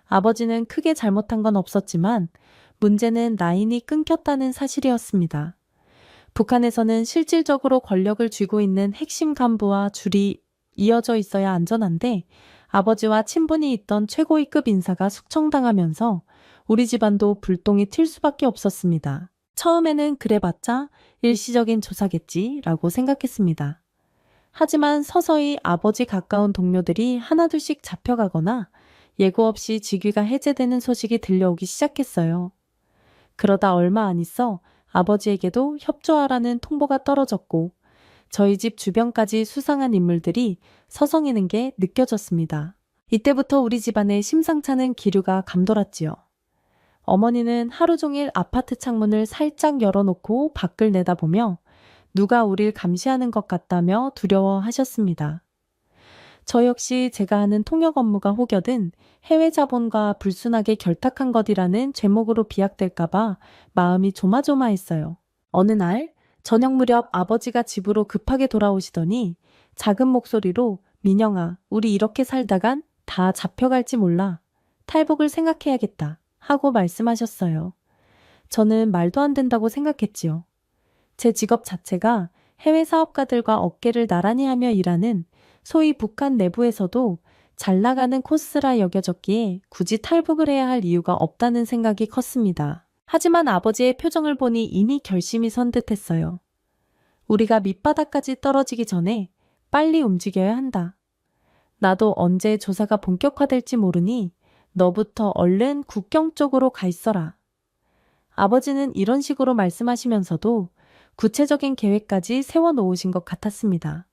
아버지는 크게 잘못한 건 없었지만 문제는 라인이 끊겼다는 사실이었습니다. 북한에서는 실질적으로 권력을 쥐고 있는 핵심 간부와 줄이 이어져 있어야 안전한데 아버지와 친분이 있던 최고위급 인사가 숙청당하면서 우리 집안도 불똥이 튈 수밖에 없었습니다. 처음에는 그래봤자 일시적인 조사겠지라고 생각했습니다. 하지만 서서히 아버지 가까운 동료들이 하나둘씩 잡혀가거나 예고 없이 직위가 해제되는 소식이 들려오기 시작했어요. 그러다 얼마 안 있어 아버지에게도 협조하라는 통보가 떨어졌고 저희 집 주변까지 수상한 인물들이 서성이는 게 느껴졌습니다. 이때부터 우리 집안에 심상찮은 기류가 감돌았지요. 어머니는 하루 종일 아파트 창문을 살짝 열어놓고 밖을 내다보며 누가 우릴 감시하는 것 같다며 두려워하셨습니다. 저 역시 제가 하는 통역 업무가 혹여든 해외 자본과 불순하게 결탁한 것이라는 죄목으로 비약될까봐 마음이 조마조마했어요. 어느 날 저녁 무렵 아버지가 집으로 급하게 돌아오시더니 작은 목소리로 민영아, 우리 이렇게 살다간 다 잡혀갈지 몰라. 탈북을 생각해야겠다 하고 말씀하셨어요. 저는 말도 안 된다고 생각했지요. 제 직업 자체가 해외 사업가들과 어깨를 나란히 하며 일하는 소위 북한 내부에서도 잘 나가는 코스라 여겨졌기에 굳이 탈북을 해야 할 이유가 없다는 생각이 컸습니다. 하지만 아버지의 표정을 보니 이미 결심이 선 듯했어요. 우리가 밑바닥까지 떨어지기 전에 빨리 움직여야 한다. 나도 언제 조사가 본격화될지 모르니 너부터 얼른 국경 쪽으로 가 있어라. 아버지는 이런 식으로 말씀하시면서도 구체적인 계획까지 세워놓으신 것 같았습니다.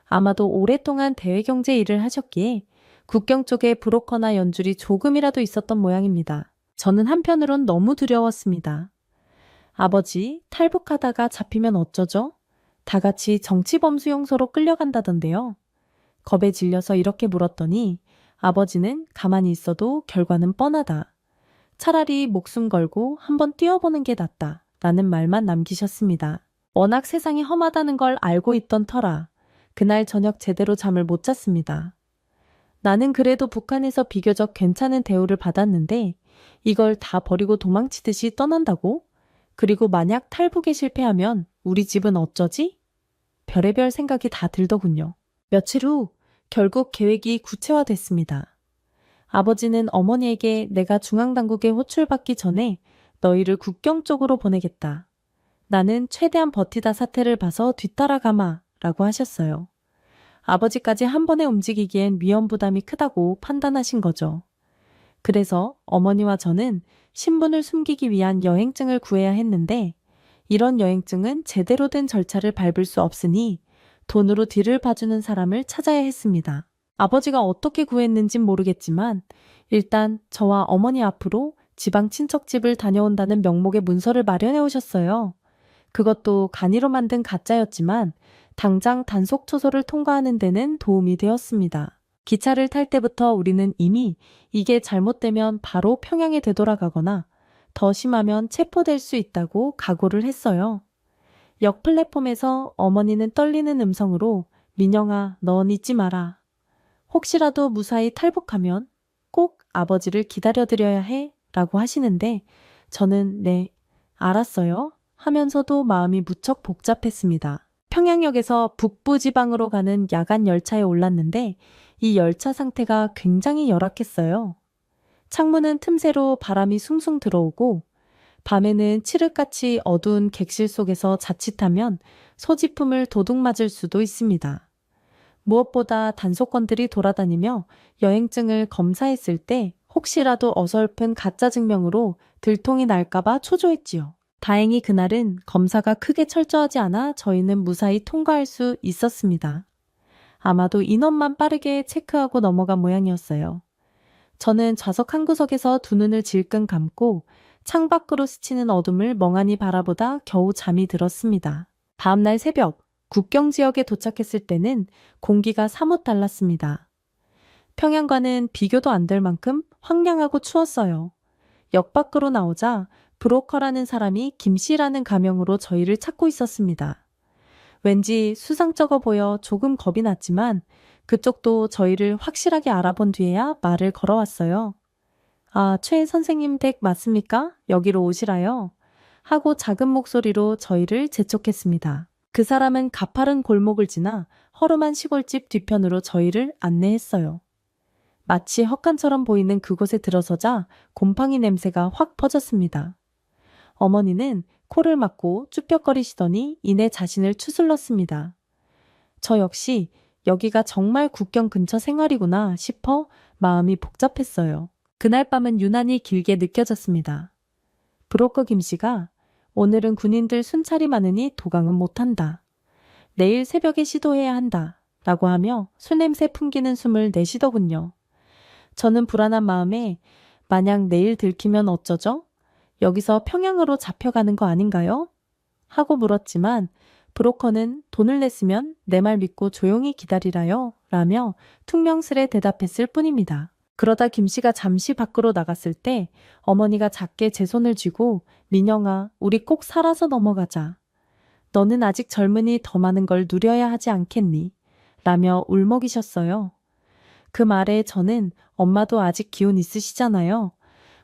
아마도 오랫동안 대외경제 일을 하셨기에 국경 쪽에 브로커나 연줄이 조금이라도 있었던 모양입니다. 저는 한편으론 너무 두려웠습니다. 아버지, 탈북하다가 잡히면 어쩌죠? 다 같이 정치범수용소로 끌려간다던데요. 겁에 질려서 이렇게 물었더니 아버지는 가만히 있어도 결과는 뻔하다. 차라리 목숨 걸고 한번 뛰어보는 게 낫다. 라는 말만 남기셨습니다. 워낙 세상이 험하다는 걸 알고 있던 터라 그날 저녁 제대로 잠을 못 잤습니다. 나는 그래도 북한에서 비교적 괜찮은 대우를 받았는데 이걸 다 버리고 도망치듯이 떠난다고? 그리고 만약 탈북에 실패하면 우리 집은 어쩌지? 별의별 생각이 다 들더군요. 며칠 후 결국 계획이 구체화됐습니다. 아버지는 어머니에게 내가 중앙당국에 호출받기 전에 너희를 국경 쪽으로 보내겠다. 나는 최대한 버티다 사태를 봐서 뒤따라가마 라고 하셨어요. 아버지까지 한 번에 움직이기엔 위험 부담이 크다고 판단하신 거죠. 그래서 어머니와 저는 신분을 숨기기 위한 여행증을 구해야 했는데 이런 여행증은 제대로 된 절차를 밟을 수 없으니 돈으로 뒤를 봐주는 사람을 찾아야 했습니다. 아버지가 어떻게 구했는진 모르겠지만 일단 저와 어머니 앞으로 지방 친척집을 다녀온다는 명목의 문서를 마련해 오셨어요. 그것도 간이로 만든 가짜였지만 당장 단속 초소를 통과하는 데는 도움이 되었습니다. 기차를 탈 때부터 우리는 이미 이게 잘못되면 바로 평양에 되돌아가거나 더 심하면 체포될 수 있다고 각오를 했어요. 역 플랫폼에서 어머니는 떨리는 음성으로 민영아, 넌 잊지 마라. 혹시라도 무사히 탈북하면 꼭 아버지를 기다려드려야 해 라고 하시는데 저는 네, 알았어요 하면서도 마음이 무척 복잡했습니다. 평양역에서 북부지방으로 가는 야간 열차에 올랐는데 이 열차 상태가 굉장히 열악했어요. 창문은 틈새로 바람이 숭숭 들어오고 밤에는 칠흑같이 어두운 객실 속에서 자칫하면 소지품을 도둑 맞을 수도 있습니다. 무엇보다 단속건들이 돌아다니며 여행증을 검사했을 때 혹시라도 어설픈 가짜 증명으로 들통이 날까봐 초조했지요. 다행히 그날은 검사가 크게 철저하지 않아 저희는 무사히 통과할 수 있었습니다. 아마도 인원만 빠르게 체크하고 넘어간 모양이었어요. 저는 좌석 한 구석에서 두 눈을 질끈 감고 창밖으로 스치는 어둠을 멍하니 바라보다 겨우 잠이 들었습니다. 다음날 새벽, 국경 지역에 도착했을 때는 공기가 사뭇 달랐습니다. 평양과는 비교도 안 될 만큼 황량하고 추웠어요. 역 밖으로 나오자 브로커라는 사람이 김씨라는 가명으로 저희를 찾고 있었습니다. 왠지 수상쩍어 보여 조금 겁이 났지만 그쪽도 저희를 확실하게 알아본 뒤에야 말을 걸어왔어요. 아, 최 선생님 댁 맞습니까? 여기로 오시라요. 하고 작은 목소리로 저희를 재촉했습니다. 그 사람은 가파른 골목을 지나 허름한 시골집 뒤편으로 저희를 안내했어요. 마치 헛간처럼 보이는 그곳에 들어서자 곰팡이 냄새가 확 퍼졌습니다. 어머니는 코를 막고 쭈뼛거리시더니 이내 자신을 추슬렀습니다. 저 역시 여기가 정말 국경 근처 생활이구나 싶어 마음이 복잡했어요. 그날 밤은 유난히 길게 느껴졌습니다. 브로커 김씨가 오늘은 군인들 순찰이 많으니 도강은 못한다. 내일 새벽에 시도해야 한다. 라고 하며 술냄새 풍기는 숨을 내쉬더군요. 저는 불안한 마음에 만약 내일 들키면 어쩌죠? 여기서 평양으로 잡혀가는 거 아닌가요? 하고 물었지만 브로커는 돈을 냈으면 내 말 믿고 조용히 기다리라요. 라며 퉁명스레 대답했을 뿐입니다. 그러다 김씨가 잠시 밖으로 나갔을 때 어머니가 작게 제 손을 쥐고 민영아, 우리 꼭 살아서 넘어가자. 너는 아직 젊으니 더 많은 걸 누려야 하지 않겠니? 라며 울먹이셨어요. 그 말에 저는 엄마도 아직 기운 있으시잖아요.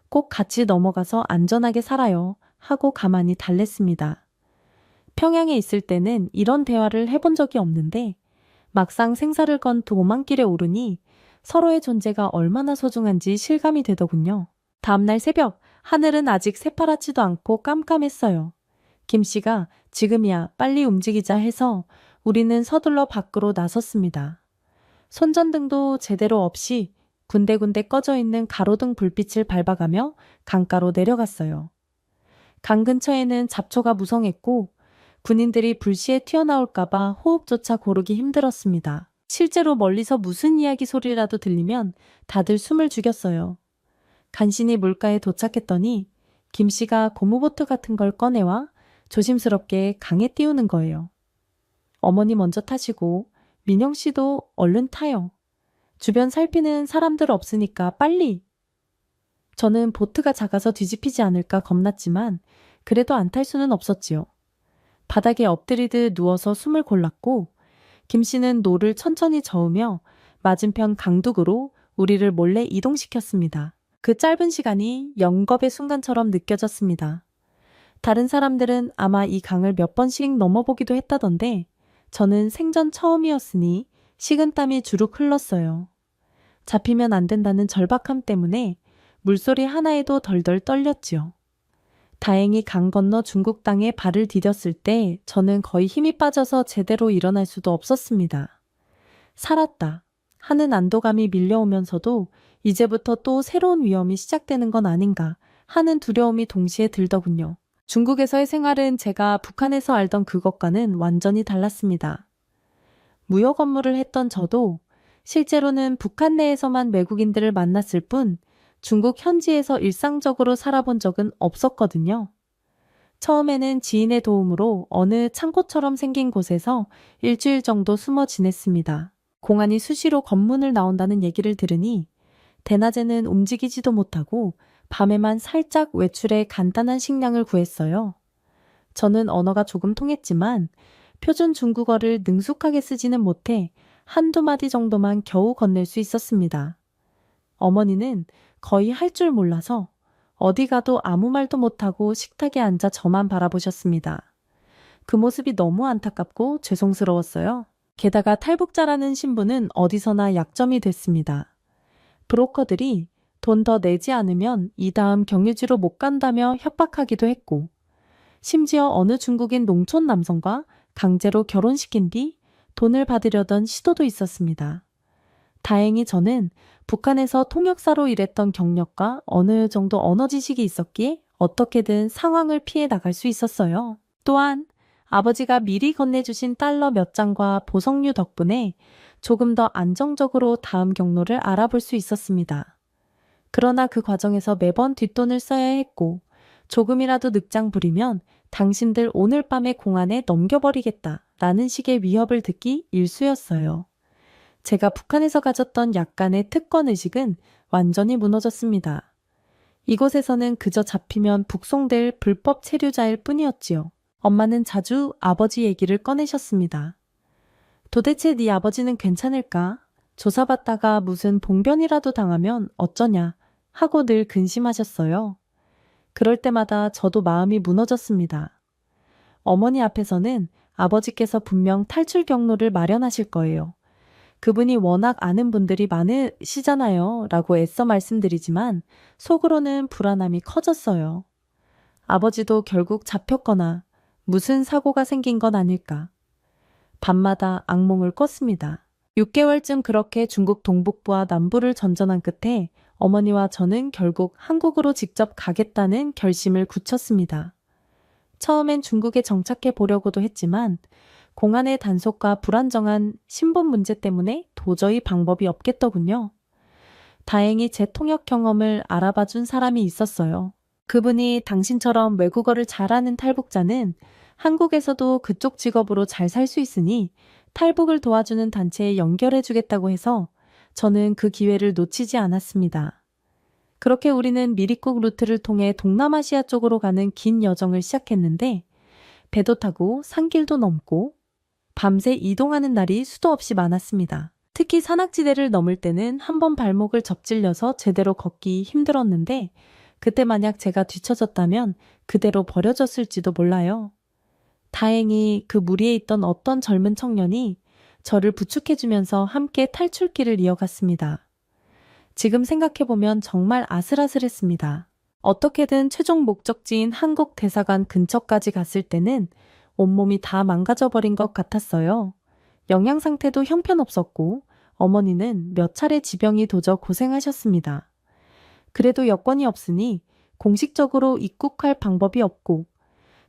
꼭 같이 넘어가서 안전하게 살아요. 하고 가만히 달랬습니다. 평양에 있을 때는 이런 대화를 해본 적이 없는데 막상 생사를 건 도망길에 오르니 서로의 존재가 얼마나 소중한지 실감이 되더군요. 다음날 새벽, 하늘은 아직 새파랗지도 않고 깜깜했어요. 김씨가 지금이야 빨리 움직이자 해서 우리는 서둘러 밖으로 나섰습니다. 손전등도 제대로 없이 군데군데 꺼져 있는 가로등 불빛을 밟아가며 강가로 내려갔어요. 강 근처에는 잡초가 무성했고 군인들이 불시에 튀어나올까봐 호흡조차 고르기 힘들었습니다. 실제로 멀리서 무슨 이야기 소리라도 들리면 다들 숨을 죽였어요. 간신히 물가에 도착했더니 김씨가 고무보트 같은 걸 꺼내와 조심스럽게 강에 띄우는 거예요. 어머니 먼저 타시고 민영씨도 얼른 타요. 주변 살피는 사람들 없으니까 빨리. 저는 보트가 작아서 뒤집히지 않을까 겁났지만 그래도 안 탈 수는 없었지요. 바닥에 엎드리듯 누워서 숨을 골랐고 김씨는 노를 천천히 저으며 맞은편 강둑으로 우리를 몰래 이동시켰습니다. 그 짧은 시간이 영겁의 순간처럼 느껴졌습니다. 다른 사람들은 아마 이 강을 몇 번씩 넘어보기도 했다던데 저는 생전 처음이었으니 식은땀이 주룩 흘렀어요. 잡히면 안 된다는 절박함 때문에 물소리 하나에도 덜덜 떨렸지요. 다행히 강 건너 중국 땅에 발을 디뎠을 때 저는 거의 힘이 빠져서 제대로 일어날 수도 없었습니다. 살았다 하는 안도감이 밀려오면서도 이제부터 또 새로운 위험이 시작되는 건 아닌가 하는 두려움이 동시에 들더군요. 중국에서의 생활은 제가 북한에서 알던 그것과는 완전히 달랐습니다. 무역 업무를 했던 저도 실제로는 북한 내에서만 외국인들을 만났을 뿐 중국 현지에서 일상적으로 살아본 적은 없었거든요. 처음에는 지인의 도움으로 어느 창고처럼 생긴 곳에서 일주일 정도 숨어 지냈습니다. 공안이 수시로 검문을 나온다는 얘기를 들으니 대낮에는 움직이지도 못하고 밤에만 살짝 외출해 간단한 식량을 구했어요. 저는 언어가 조금 통했지만 표준 중국어를 능숙하게 쓰지는 못해 한두 마디 정도만 겨우 건넬 수 있었습니다. 어머니는 거의 할 줄 몰라서 어디 가도 아무 말도 못하고 식탁에 앉아 저만 바라보셨습니다. 그 모습이 너무 안타깝고 죄송스러웠어요. 게다가 탈북자라는 신분은 어디서나 약점이 됐습니다. 브로커들이 돈 더 내지 않으면 이 다음 경유지로 못 간다며 협박하기도 했고 심지어 어느 중국인 농촌 남성과 강제로 결혼시킨 뒤 돈을 받으려던 시도도 있었습니다. 다행히 저는 북한에서 통역사로 일했던 경력과 어느 정도 언어 지식이 있었기에 어떻게든 상황을 피해 나갈 수 있었어요. 또한 아버지가 미리 건네주신 달러 몇 장과 보석류 덕분에 조금 더 안정적으로 다음 경로를 알아볼 수 있었습니다. 그러나 그 과정에서 매번 뒷돈을 써야 했고 조금이라도 늑장 부리면 당신들 오늘 밤에 공안에 넘겨버리겠다 라는 식의 위협을 듣기 일쑤였어요. 제가 북한에서 가졌던 약간의 특권 의식은 완전히 무너졌습니다. 이곳에서는 그저 잡히면 북송될 불법 체류자일 뿐이었지요. 엄마는 자주 아버지 얘기를 꺼내셨습니다. 도대체 네 아버지는 괜찮을까? 조사받다가 무슨 봉변이라도 당하면 어쩌냐 하고 늘 근심하셨어요. 그럴 때마다 저도 마음이 무너졌습니다. 어머니 앞에서는 아버지께서 분명 탈출 경로를 마련하실 거예요. 그분이 워낙 아는 분들이 많으시잖아요 라고 애써 말씀드리지만 속으로는 불안함이 커졌어요. 아버지도 결국 잡혔거나 무슨 사고가 생긴 건 아닐까. 밤마다 악몽을 꿨습니다. 6개월쯤 그렇게 중국 동북부와 남부를 전전한 끝에 어머니와 저는 결국 한국으로 직접 가겠다는 결심을 굳혔습니다. 처음엔 중국에 정착해 보려고도 했지만 공안의 단속과 불안정한 신분 문제 때문에 도저히 방법이 없겠더군요. 다행히 제 통역 경험을 알아봐 준 사람이 있었어요. 그분이 당신처럼 외국어를 잘하는 탈북자는 한국에서도 그쪽 직업으로 잘 살 수 있으니 탈북을 도와주는 단체에 연결해 주겠다고 해서 저는 그 기회를 놓치지 않았습니다. 그렇게 우리는 미리국 루트를 통해 동남아시아 쪽으로 가는 긴 여정을 시작했는데 배도 타고 산길도 넘고 밤새 이동하는 날이 수도 없이 많았습니다. 특히 산악지대를 넘을 때는 한 번 발목을 접질려서 제대로 걷기 힘들었는데 그때 만약 제가 뒤처졌다면 그대로 버려졌을지도 몰라요. 다행히 그 무리에 있던 어떤 젊은 청년이 저를 부축해주면서 함께 탈출길을 이어갔습니다. 지금 생각해보면 정말 아슬아슬했습니다. 어떻게든 최종 목적지인 한국 대사관 근처까지 갔을 때는 온몸이 다 망가져버린 것 같았어요. 영양 상태도 형편없었고 어머니는 몇 차례 지병이 도져 고생하셨습니다. 그래도 여권이 없으니 공식적으로 입국할 방법이 없고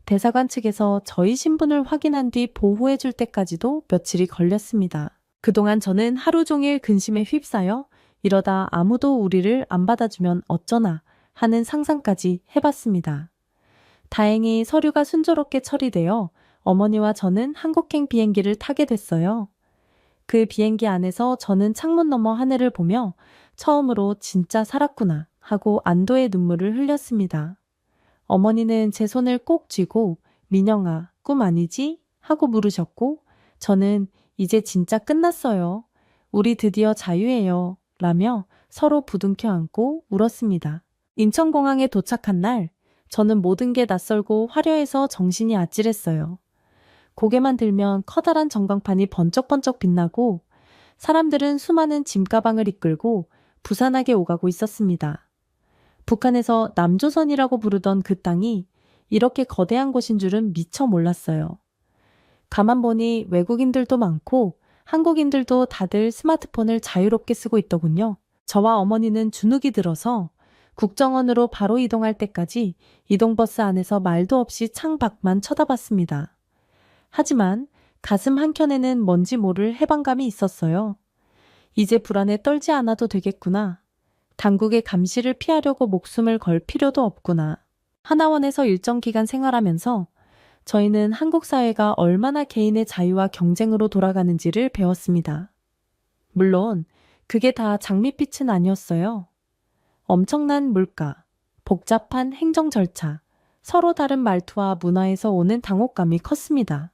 대사관 측에서 저희 신분을 확인한 뒤 보호해 줄 때까지도 며칠이 걸렸습니다. 그동안 저는 하루 종일 근심에 휩싸여 이러다 아무도 우리를 안 받아주면 어쩌나 하는 상상까지 해봤습니다. 다행히 서류가 순조롭게 처리되어 어머니와 저는 한국행 비행기를 타게 됐어요. 그 비행기 안에서 저는 창문 너머 하늘을 보며 처음으로 진짜 살았구나 하고 안도의 눈물을 흘렸습니다. 어머니는 제 손을 꼭 쥐고 민영아, 꿈 아니지? 하고 물으셨고 저는 이제 진짜 끝났어요. 우리 드디어 자유예요. 라며 서로 부둥켜 안고 울었습니다. 인천공항에 도착한 날 저는 모든 게 낯설고 화려해서 정신이 아찔했어요. 고개만 들면 커다란 전광판이 번쩍번쩍 빛나고 사람들은 수많은 짐가방을 이끌고 부산하게 오가고 있었습니다. 북한에서 남조선이라고 부르던 그 땅이 이렇게 거대한 곳인 줄은 미처 몰랐어요. 가만 보니 외국인들도 많고 한국인들도 다들 스마트폰을 자유롭게 쓰고 있더군요. 저와 어머니는 주눅이 들어서 국정원으로 바로 이동할 때까지 이동버스 안에서 말도 없이 창밖만 쳐다봤습니다. 하지만 가슴 한켠에는 뭔지 모를 해방감이 있었어요. 이제 불안에 떨지 않아도 되겠구나. 당국의 감시를 피하려고 목숨을 걸 필요도 없구나. 하나원에서 일정 기간 생활하면서 저희는 한국 사회가 얼마나 개인의 자유와 경쟁으로 돌아가는지를 배웠습니다. 물론 그게 다 장밋빛은 아니었어요. 엄청난 물가, 복잡한 행정 절차, 서로 다른 말투와 문화에서 오는 당혹감이 컸습니다.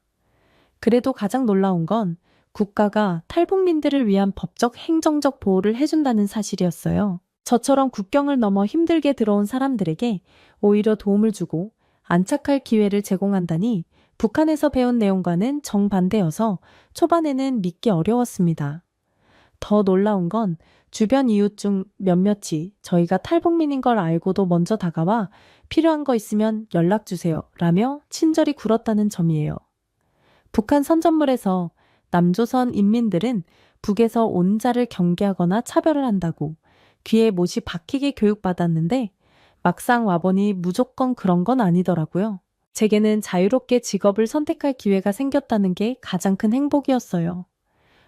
그래도 가장 놀라운 건 국가가 탈북민들을 위한 법적 행정적 보호를 해준다는 사실이었어요. 저처럼 국경을 넘어 힘들게 들어온 사람들에게 오히려 도움을 주고 안착할 기회를 제공한다니 북한에서 배운 내용과는 정반대여서 초반에는 믿기 어려웠습니다. 더 놀라운 건 주변 이웃 중 몇몇이 저희가 탈북민인 걸 알고도 먼저 다가와 필요한 거 있으면 연락 주세요 라며 친절히 굴었다는 점이에요. 북한 선전물에서 남조선 인민들은 북에서 온 자를 경계하거나 차별을 한다고 귀에 못이 박히게 교육받았는데 막상 와보니 무조건 그런 건 아니더라고요. 제게는 자유롭게 직업을 선택할 기회가 생겼다는 게 가장 큰 행복이었어요.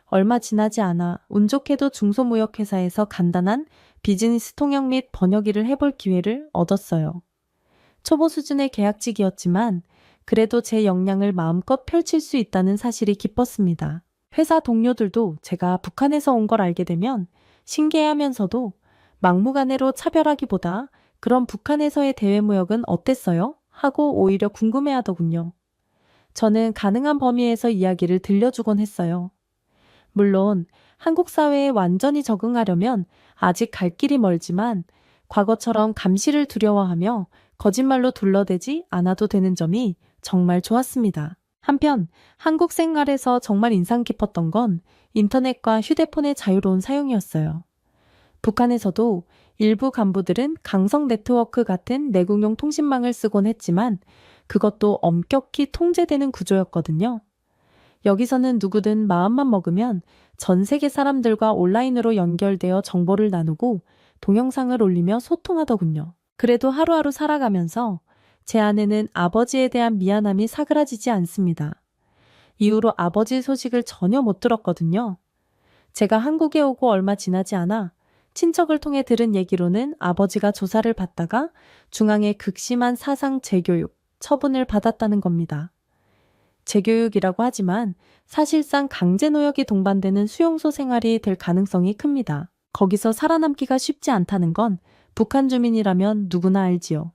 얼마 지나지 않아 운 좋게도 중소무역회사에서 간단한 비즈니스 통역 및 번역 일을 해볼 기회를 얻었어요. 초보 수준의 계약직이었지만 그래도 제 역량을 마음껏 펼칠 수 있다는 사실이 기뻤습니다. 회사 동료들도 제가 북한에서 온 걸 알게 되면 신기해하면서도 막무가내로 차별하기보다 그럼 북한에서의 대외무역은 어땠어요? 하고 오히려 궁금해하더군요. 저는 가능한 범위에서 이야기를 들려주곤 했어요. 물론 한국 사회에 완전히 적응하려면 아직 갈 길이 멀지만 과거처럼 감시를 두려워하며 거짓말로 둘러대지 않아도 되는 점이 정말 좋았습니다. 한편 한국 생활에서 정말 인상 깊었던 건 인터넷과 휴대폰의 자유로운 사용이었어요. 북한에서도 일부 간부들은 강성 네트워크 같은 내국용 통신망을 쓰곤 했지만 그것도 엄격히 통제되는 구조였거든요. 여기서는 누구든 마음만 먹으면 전 세계 사람들과 온라인으로 연결되어 정보를 나누고 동영상을 올리며 소통하더군요. 그래도 하루하루 살아가면서 제 안에는 아버지에 대한 미안함이 사그라지지 않습니다. 이후로 아버지 소식을 전혀 못 들었거든요. 제가 한국에 오고 얼마 지나지 않아 친척을 통해 들은 얘기로는 아버지가 조사를 받다가 중앙의 극심한 사상 재교육, 처분을 받았다는 겁니다. 재교육이라고 하지만 사실상 강제노역이 동반되는 수용소 생활이 될 가능성이 큽니다. 거기서 살아남기가 쉽지 않다는 건 북한 주민이라면 누구나 알지요.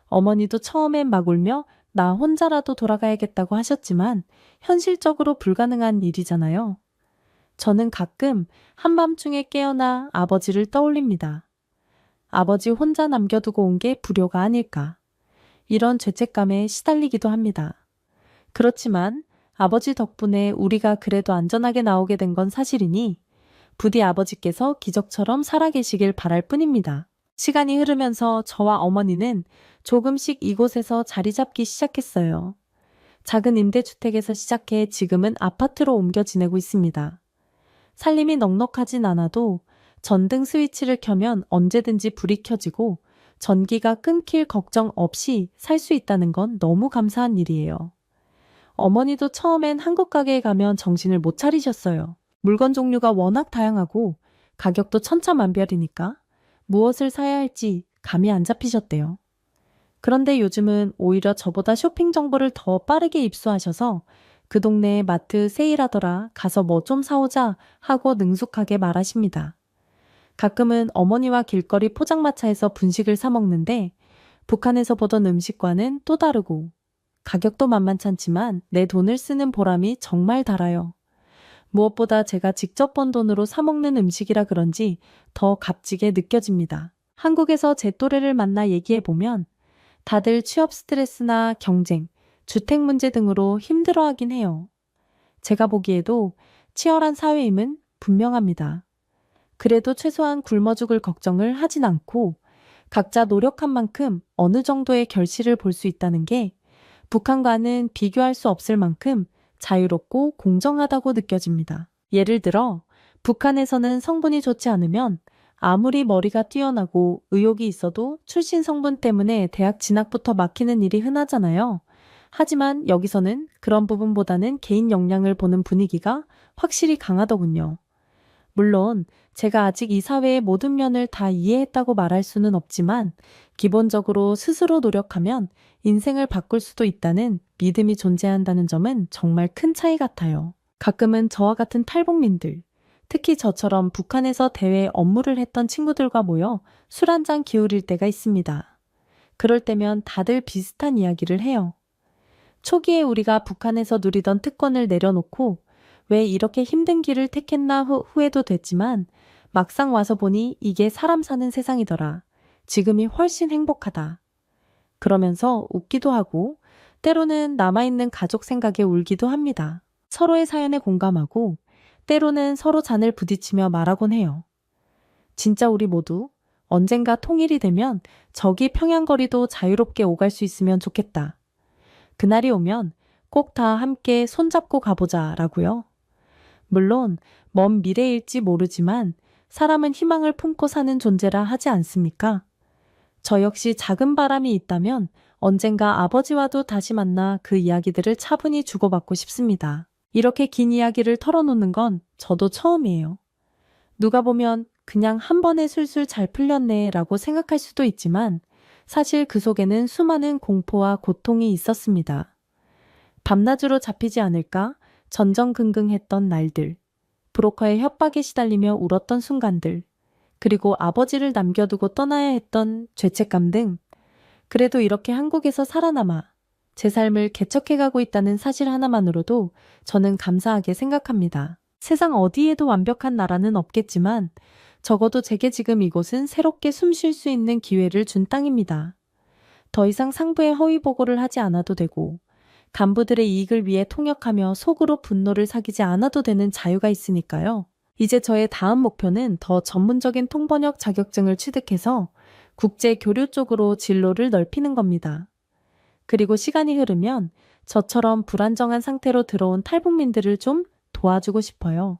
어머니도 처음엔 막 울며 나 혼자라도 돌아가야겠다고 하셨지만 현실적으로 불가능한 일이잖아요. 저는 가끔 한밤중에 깨어나 아버지를 떠올립니다. 아버지 혼자 남겨두고 온 게 불효가 아닐까. 이런 죄책감에 시달리기도 합니다. 그렇지만 아버지 덕분에 우리가 그래도 안전하게 나오게 된 건 사실이니 부디 아버지께서 기적처럼 살아계시길 바랄 뿐입니다. 시간이 흐르면서 저와 어머니는 조금씩 이곳에서 자리 잡기 시작했어요. 작은 임대주택에서 시작해 지금은 아파트로 옮겨 지내고 있습니다. 살림이 넉넉하진 않아도 전등 스위치를 켜면 언제든지 불이 켜지고 전기가 끊길 걱정 없이 살 수 있다는 건 너무 감사한 일이에요. 어머니도 처음엔 한국 가게에 가면 정신을 못 차리셨어요. 물건 종류가 워낙 다양하고 가격도 천차만별이니까 무엇을 사야 할지 감이 안 잡히셨대요. 그런데 요즘은 오히려 저보다 쇼핑 정보를 더 빠르게 입수하셔서 그 동네에 마트 세일하더라 가서 뭐 좀 사오자 하고 능숙하게 말하십니다. 가끔은 어머니와 길거리 포장마차에서 분식을 사 먹는데 북한에서 보던 음식과는 또 다르고 가격도 만만찮지만 내 돈을 쓰는 보람이 정말 달아요. 무엇보다 제가 직접 번 돈으로 사 먹는 음식이라 그런지 더 값지게 느껴집니다. 한국에서 제 또래를 만나 얘기해보면 다들 취업 스트레스나 경쟁, 주택 문제 등으로 힘들어하긴 해요. 제가 보기에도 치열한 사회임은 분명합니다. 그래도 최소한 굶어 죽을 걱정을 하진 않고 각자 노력한 만큼 어느 정도의 결실을 볼 수 있다는 게 북한과는 비교할 수 없을 만큼 자유롭고 공정하다고 느껴집니다. 예를 들어 북한에서는 성분이 좋지 않으면 아무리 머리가 뛰어나고 의욕이 있어도 출신 성분 때문에 대학 진학부터 막히는 일이 흔하잖아요. 하지만 여기서는 그런 부분보다는 개인 역량을 보는 분위기가 확실히 강하더군요. 물론 제가 아직 이 사회의 모든 면을 다 이해했다고 말할 수는 없지만 기본적으로 스스로 노력하면 인생을 바꿀 수도 있다는 믿음이 존재한다는 점은 정말 큰 차이 같아요. 가끔은 저와 같은 탈북민들, 특히 저처럼 북한에서 대외 업무를 했던 친구들과 모여 술 한잔 기울일 때가 있습니다. 그럴 때면 다들 비슷한 이야기를 해요. 초기에 우리가 북한에서 누리던 특권을 내려놓고 왜 이렇게 힘든 길을 택했나 후회도 됐지만 막상 와서 보니 이게 사람 사는 세상이더라. 지금이 훨씬 행복하다. 그러면서 웃기도 하고 때로는 남아있는 가족 생각에 울기도 합니다. 서로의 사연에 공감하고 때로는 서로 잔을 부딪히며 말하곤 해요. 진짜 우리 모두 언젠가 통일이 되면 저기 평양거리도 자유롭게 오갈 수 있으면 좋겠다. 그날이 오면 꼭 다 함께 손잡고 가보자 라고요. 물론 먼 미래일지 모르지만 사람은 희망을 품고 사는 존재라 하지 않습니까? 저 역시 작은 바람이 있다면 언젠가 아버지와도 다시 만나 그 이야기들을 차분히 주고받고 싶습니다. 이렇게 긴 이야기를 털어놓는 건 저도 처음이에요. 누가 보면 그냥 한 번에 술술 잘 풀렸네 라고 생각할 수도 있지만 사실 그 속에는 수많은 공포와 고통이 있었습니다. 밤낮으로 잡히지 않을까 전전긍긍했던 날들, 브로커의 협박에 시달리며 울었던 순간들, 그리고 아버지를 남겨두고 떠나야 했던 죄책감 등 그래도 이렇게 한국에서 살아남아 제 삶을 개척해가고 있다는 사실 하나만으로도 저는 감사하게 생각합니다. 세상 어디에도 완벽한 나라는 없겠지만 적어도 제게 지금 이곳은 새롭게 숨 쉴 수 있는 기회를 준 땅입니다. 더 이상 상부에 허위 보고를 하지 않아도 되고 간부들의 이익을 위해 통역하며 속으로 분노를 사기지 않아도 되는 자유가 있으니까요. 이제 저의 다음 목표는 더 전문적인 통번역 자격증을 취득해서 국제 교류 쪽으로 진로를 넓히는 겁니다. 그리고 시간이 흐르면 저처럼 불안정한 상태로 들어온 탈북민들을 좀 도와주고 싶어요.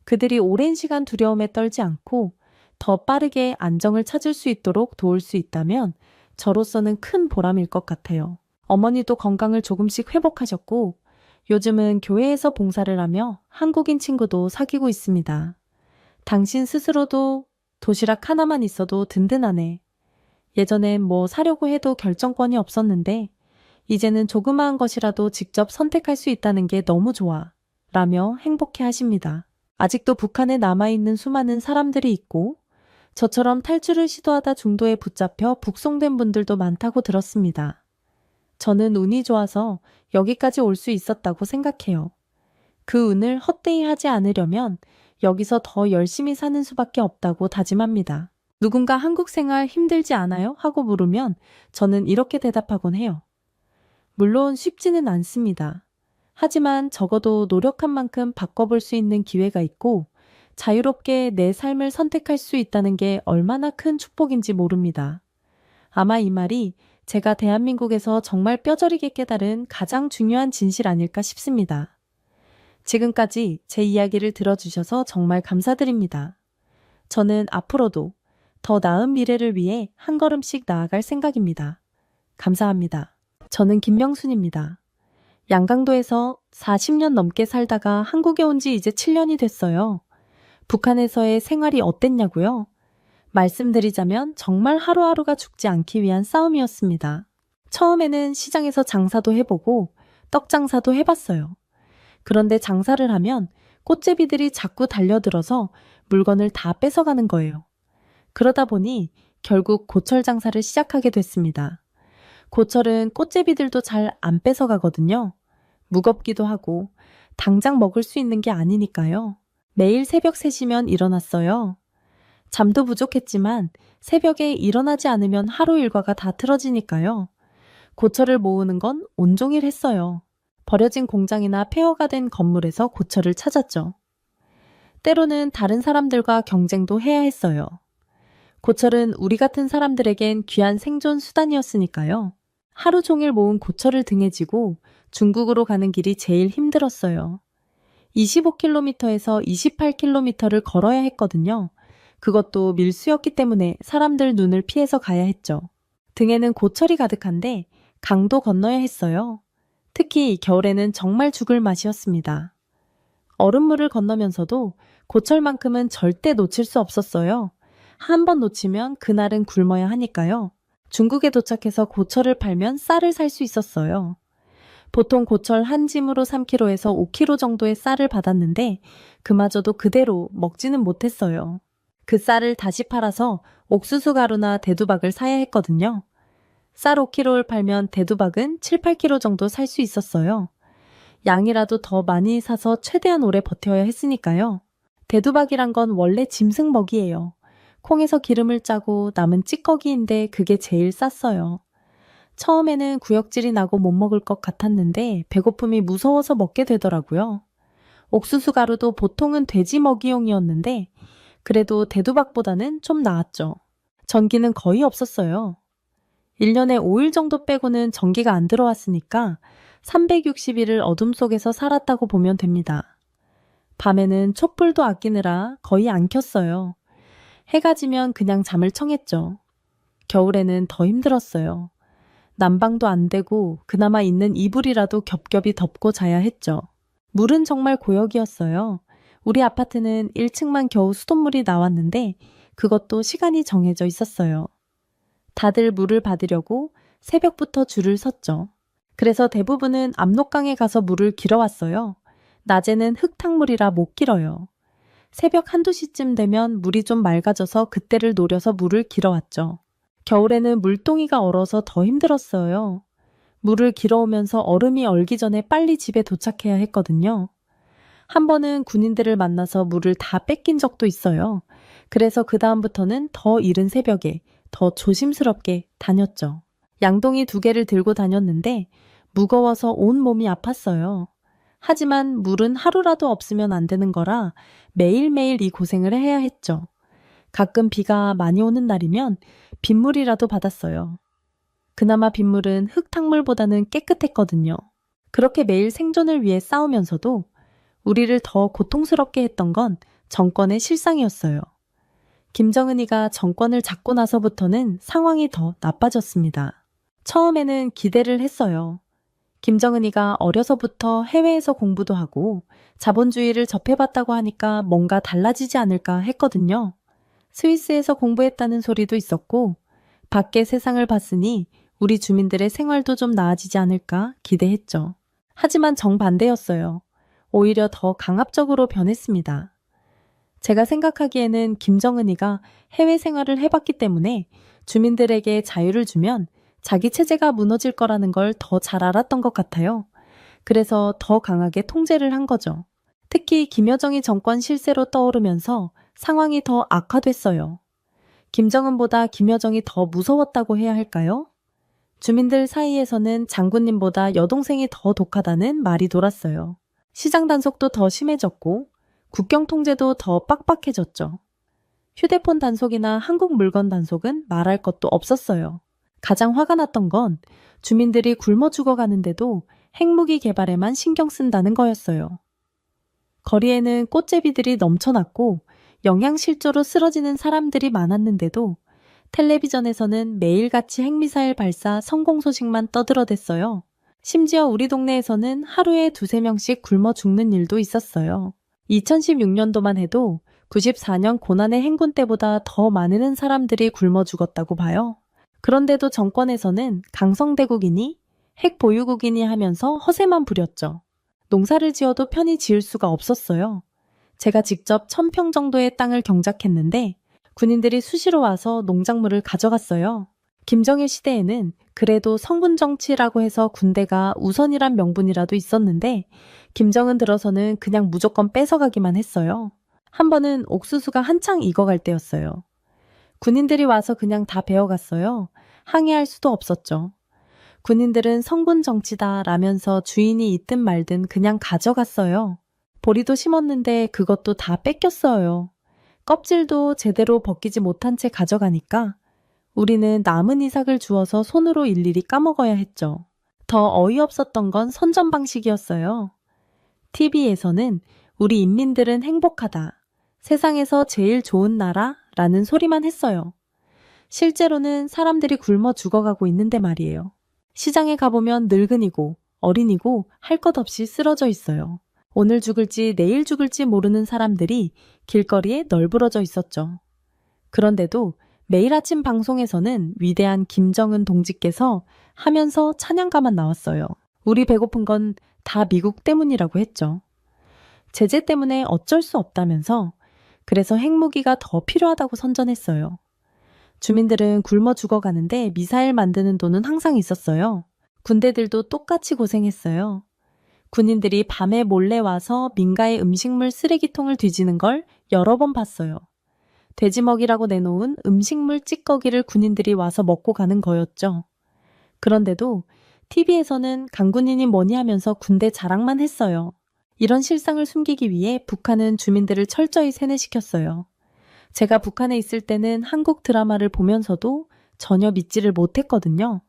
그들이 오랜 시간 두려움에 떨지 않고 더 빠르게 안정을 찾을 수 있도록 도울 수 있다면 저로서는 큰 보람일 것 같아요. 어머니도 건강을 조금씩 회복하셨고 요즘은 교회에서 봉사를 하며 한국인 친구도 사귀고 있습니다. 당신 스스로도 도시락 하나만 있어도 든든하네. 예전엔 뭐 사려고 해도 결정권이 없었는데 이제는 조그마한 것이라도 직접 선택할 수 있다는 게 너무 좋아. 라며 행복해 하십니다. 아직도 북한에 남아있는 수많은 사람들이 있고 저처럼 탈출을 시도하다 중도에 붙잡혀 북송된 분들도 많다고 들었습니다. 저는 운이 좋아서 여기까지 올 수 있었다고 생각해요. 그 운을 헛되이 하지 않으려면 여기서 더 열심히 사는 수밖에 없다고 다짐합니다. 누군가 한국 생활 힘들지 않아요? 하고 물으면 저는 이렇게 대답하곤 해요. 물론 쉽지는 않습니다. 하지만 적어도 노력한 만큼 바꿔볼 수 있는 기회가 있고 자유롭게 내 삶을 선택할 수 있다는 게 얼마나 큰 축복인지 모릅니다. 아마 이 말이 제가 대한민국에서 정말 뼈저리게 깨달은 가장 중요한 진실 아닐까 싶습니다. 지금까지 제 이야기를 들어주셔서 정말 감사드립니다. 저는 앞으로도 더 나은 미래를 위해 한 걸음씩 나아갈 생각입니다. 감사합니다. 저는 김명순입니다. 양강도에서 40년 넘게 살다가 한국에 온 지 이제 7년이 됐어요. 북한에서의 생활이 어땠냐고요? 말씀드리자면 정말 하루하루가 죽지 않기 위한 싸움이었습니다. 처음에는 시장에서 장사도 해보고 떡 장사도 해봤어요. 그런데 장사를 하면 꽃제비들이 자꾸 달려들어서 물건을 다 뺏어가는 거예요. 그러다 보니 결국 고철 장사를 시작하게 됐습니다. 고철은 꽃제비들도 잘 안 뺏어가거든요. 무겁기도 하고 당장 먹을 수 있는 게 아니니까요. 매일 새벽 3시면 일어났어요. 잠도 부족했지만 새벽에 일어나지 않으면 하루 일과가 다 틀어지니까요. 고철을 모으는 건 온종일 했어요. 버려진 공장이나 폐허가 된 건물에서 고철을 찾았죠. 때로는 다른 사람들과 경쟁도 해야 했어요. 고철은 우리 같은 사람들에겐 귀한 생존 수단이었으니까요. 하루 종일 모은 고철을 등에 지고 중국으로 가는 길이 제일 힘들었어요. 25km에서 28km를 걸어야 했거든요. 그것도 밀수였기 때문에 사람들 눈을 피해서 가야 했죠. 등에는 고철이 가득한데 강도 건너야 했어요. 특히 겨울에는 정말 죽을 맛이었습니다. 얼음물을 건너면서도 고철만큼은 절대 놓칠 수 없었어요. 한 번 놓치면 그날은 굶어야 하니까요. 중국에 도착해서 고철을 팔면 쌀을 살 수 있었어요. 보통 고철 한 짐으로 3kg에서 5kg 정도의 쌀을 받았는데 그마저도 그대로 먹지는 못했어요. 그 쌀을 다시 팔아서 옥수수 가루나 대두박을 사야 했거든요. 쌀 5kg를 팔면 대두박은 7, 8kg 정도 살 수 있었어요. 양이라도 더 많이 사서 최대한 오래 버텨야 했으니까요. 대두박이란 건 원래 짐승 먹이에요. 콩에서 기름을 짜고 남은 찌꺼기인데 그게 제일 쌌어요. 처음에는 구역질이 나고 못 먹을 것 같았는데 배고픔이 무서워서 먹게 되더라고요. 옥수수 가루도 보통은 돼지 먹이용이었는데 그래도 대두박보다는 좀 나았죠. 전기는 거의 없었어요. 1년에 5일 정도 빼고는 전기가 안 들어왔으니까 360일을 어둠 속에서 살았다고 보면 됩니다. 밤에는 촛불도 아끼느라 거의 안 켰어요. 해가 지면 그냥 잠을 청했죠. 겨울에는 더 힘들었어요. 난방도 안 되고 그나마 있는 이불이라도 겹겹이 덮고 자야 했죠. 물은 정말 고역이었어요. 우리 아파트는 1층만 겨우 수돗물이 나왔는데 그것도 시간이 정해져 있었어요. 다들 물을 받으려고 새벽부터 줄을 섰죠. 그래서 대부분은 압록강에 가서 물을 길어왔어요. 낮에는 흙탕물이라 못 길어요. 새벽 1~2시쯤 되면 물이 좀 맑아져서 그때를 노려서 물을 길어왔죠. 겨울에는 물동이가 얼어서 더 힘들었어요. 물을 길어오면서 얼음이 얼기 전에 빨리 집에 도착해야 했거든요. 한 번은 군인들을 만나서 물을 다 뺏긴 적도 있어요. 그래서 그 다음부터는 더 이른 새벽에 더 조심스럽게 다녔죠. 양동이 2개를 들고 다녔는데 무거워서 온 몸이 아팠어요. 하지만 물은 하루라도 없으면 안 되는 거라 매일매일 이 고생을 해야 했죠. 가끔 비가 많이 오는 날이면 빗물이라도 받았어요. 그나마 빗물은 흙탕물보다는 깨끗했거든요. 그렇게 매일 생존을 위해 싸우면서도 우리를 더 고통스럽게 했던 건 정권의 실상이었어요. 김정은이가 정권을 잡고 나서부터는 상황이 더 나빠졌습니다. 처음에는 기대를 했어요. 김정은이가 어려서부터 해외에서 공부도 하고 자본주의를 접해봤다고 하니까 뭔가 달라지지 않을까 했거든요. 스위스에서 공부했다는 소리도 있었고 밖의 세상을 봤으니 우리 주민들의 생활도 좀 나아지지 않을까 기대했죠. 하지만 정반대였어요. 오히려 더 강압적으로 변했습니다. 제가 생각하기에는 김정은이가 해외 생활을 해봤기 때문에 주민들에게 자유를 주면 자기 체제가 무너질 거라는 걸 더 잘 알았던 것 같아요. 그래서 더 강하게 통제를 한 거죠. 특히 김여정이 정권 실세로 떠오르면서 상황이 더 악화됐어요. 김정은보다 김여정이 더 무서웠다고 해야 할까요? 주민들 사이에서는 장군님보다 여동생이 더 독하다는 말이 돌았어요. 시장 단속도 더 심해졌고 국경 통제도 더 빡빡해졌죠. 휴대폰 단속이나 한국 물건 단속은 말할 것도 없었어요. 가장 화가 났던 건 주민들이 굶어 죽어가는데도 핵무기 개발에만 신경 쓴다는 거였어요. 거리에는 꽃제비들이 넘쳐났고 영양실조로 쓰러지는 사람들이 많았는데도 텔레비전에서는 매일같이 핵미사일 발사 성공 소식만 떠들어댔어요. 심지어 우리 동네에서는 하루에 2~3명씩 굶어 죽는 일도 있었어요. 2016년도만 해도 94년 고난의 행군 때보다 더 많은 사람들이 굶어 죽었다고 봐요. 그런데도 정권에서는 강성대국이니 핵 보유국이니 하면서 허세만 부렸죠. 농사를 지어도 편히 지을 수가 없었어요. 제가 직접 1000평 정도의 땅을 경작했는데 군인들이 수시로 와서 농작물을 가져갔어요. 김정일 시대에는 그래도 성군 정치라고 해서 군대가 우선이란 명분이라도 있었는데 김정은 들어서는 그냥 무조건 뺏어가기만 했어요. 한 번은 옥수수가 한창 익어갈 때였어요. 군인들이 와서 그냥 다 베어갔어요. 항의할 수도 없었죠. 군인들은 성군 정치다 라면서 주인이 있든 말든 그냥 가져갔어요. 보리도 심었는데 그것도 다 뺏겼어요. 껍질도 제대로 벗기지 못한 채 가져가니까 우리는 남은 이삭을 주워서 손으로 일일이 까먹어야 했죠. 더 어이없었던 건 선전 방식이었어요. TV에서는 우리 인민들은 행복하다. 세상에서 제일 좋은 나라? 라는 소리만 했어요. 실제로는 사람들이 굶어 죽어가고 있는데 말이에요. 시장에 가보면 늙은이고 어린이고 할 것 없이 쓰러져 있어요. 오늘 죽을지 내일 죽을지 모르는 사람들이 길거리에 널브러져 있었죠. 그런데도 매일 아침 방송에서는 위대한 김정은 동지께서 하면서 찬양가만 나왔어요. 우리 배고픈 건 다 미국 때문이라고 했죠. 제재 때문에 어쩔 수 없다면서 그래서 핵무기가 더 필요하다고 선전했어요. 주민들은 굶어 죽어가는데 미사일 만드는 돈은 항상 있었어요. 군대들도 똑같이 고생했어요. 군인들이 밤에 몰래 와서 민가의 음식물 쓰레기통을 뒤지는 걸 여러 번 봤어요. 돼지 먹이라고 내놓은 음식물 찌꺼기를 군인들이 와서 먹고 가는 거였죠. 그런데도 TV에서는 강군인이 뭐니 하면서 군대 자랑만 했어요. 이런 실상을 숨기기 위해 북한은 주민들을 철저히 세뇌시켰어요. 제가 북한에 있을 때는 한국 드라마를 보면서도 전혀 믿지를 못했거든요.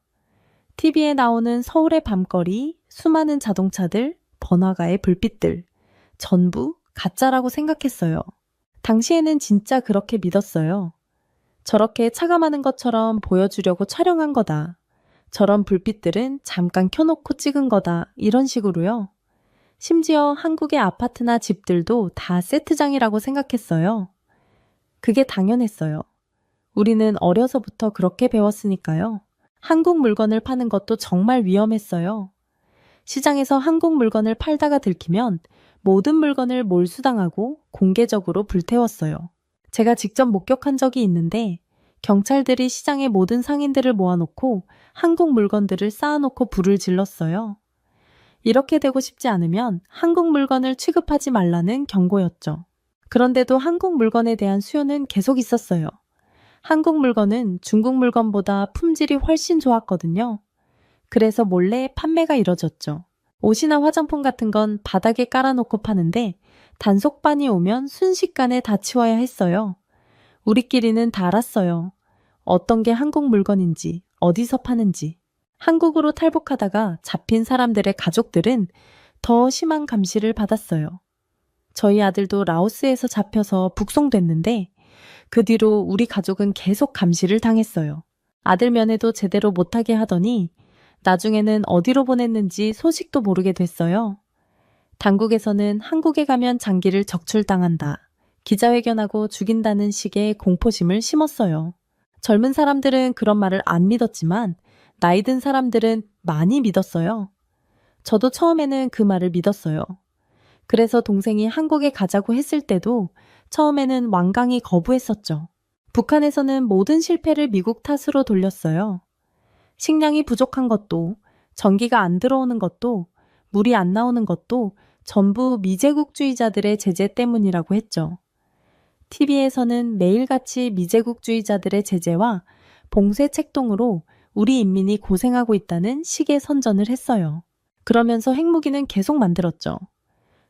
TV에 나오는 서울의 밤거리, 수많은 자동차들, 번화가의 불빛들, 전부 가짜라고 생각했어요. 당시에는 진짜 그렇게 믿었어요. 저렇게 차가 많은 것처럼 보여주려고 촬영한 거다. 저런 불빛들은 잠깐 켜놓고 찍은 거다. 이런 식으로요. 심지어 한국의 아파트나 집들도 다 세트장이라고 생각했어요. 그게 당연했어요. 우리는 어려서부터 그렇게 배웠으니까요. 한국 물건을 파는 것도 정말 위험했어요. 시장에서 한국 물건을 팔다가 들키면 모든 물건을 몰수당하고 공개적으로 불태웠어요. 제가 직접 목격한 적이 있는데 경찰들이 시장의 모든 상인들을 모아놓고 한국 물건들을 쌓아놓고 불을 질렀어요. 이렇게 되고 싶지 않으면 한국 물건을 취급하지 말라는 경고였죠. 그런데도 한국 물건에 대한 수요는 계속 있었어요. 한국 물건은 중국 물건보다 품질이 훨씬 좋았거든요. 그래서 몰래 판매가 이뤄졌죠. 옷이나 화장품 같은 건 바닥에 깔아놓고 파는데 단속반이 오면 순식간에 다 치워야 했어요. 우리끼리는 다 알았어요. 어떤 게 한국 물건인지, 어디서 파는지. 한국으로 탈북하다가 잡힌 사람들의 가족들은 더 심한 감시를 받았어요. 저희 아들도 라오스에서 잡혀서 북송됐는데 그 뒤로 우리 가족은 계속 감시를 당했어요. 아들 면회도 제대로 못하게 하더니 나중에는 어디로 보냈는지 소식도 모르게 됐어요. 당국에서는 한국에 가면 장기를 적출당한다. 기자회견하고 죽인다는 식의 공포심을 심었어요. 젊은 사람들은 그런 말을 안 믿었지만 나이 든 사람들은 많이 믿었어요. 저도 처음에는 그 말을 믿었어요. 그래서 동생이 한국에 가자고 했을 때도 처음에는 완강히 거부했었죠. 북한에서는 모든 실패를 미국 탓으로 돌렸어요. 식량이 부족한 것도, 전기가 안 들어오는 것도, 물이 안 나오는 것도 전부 미제국주의자들의 제재 때문이라고 했죠. TV에서는 매일같이 미제국주의자들의 제재와 봉쇄 책동으로 우리 인민이 고생하고 있다는 식의 선전을 했어요. 그러면서 핵무기는 계속 만들었죠.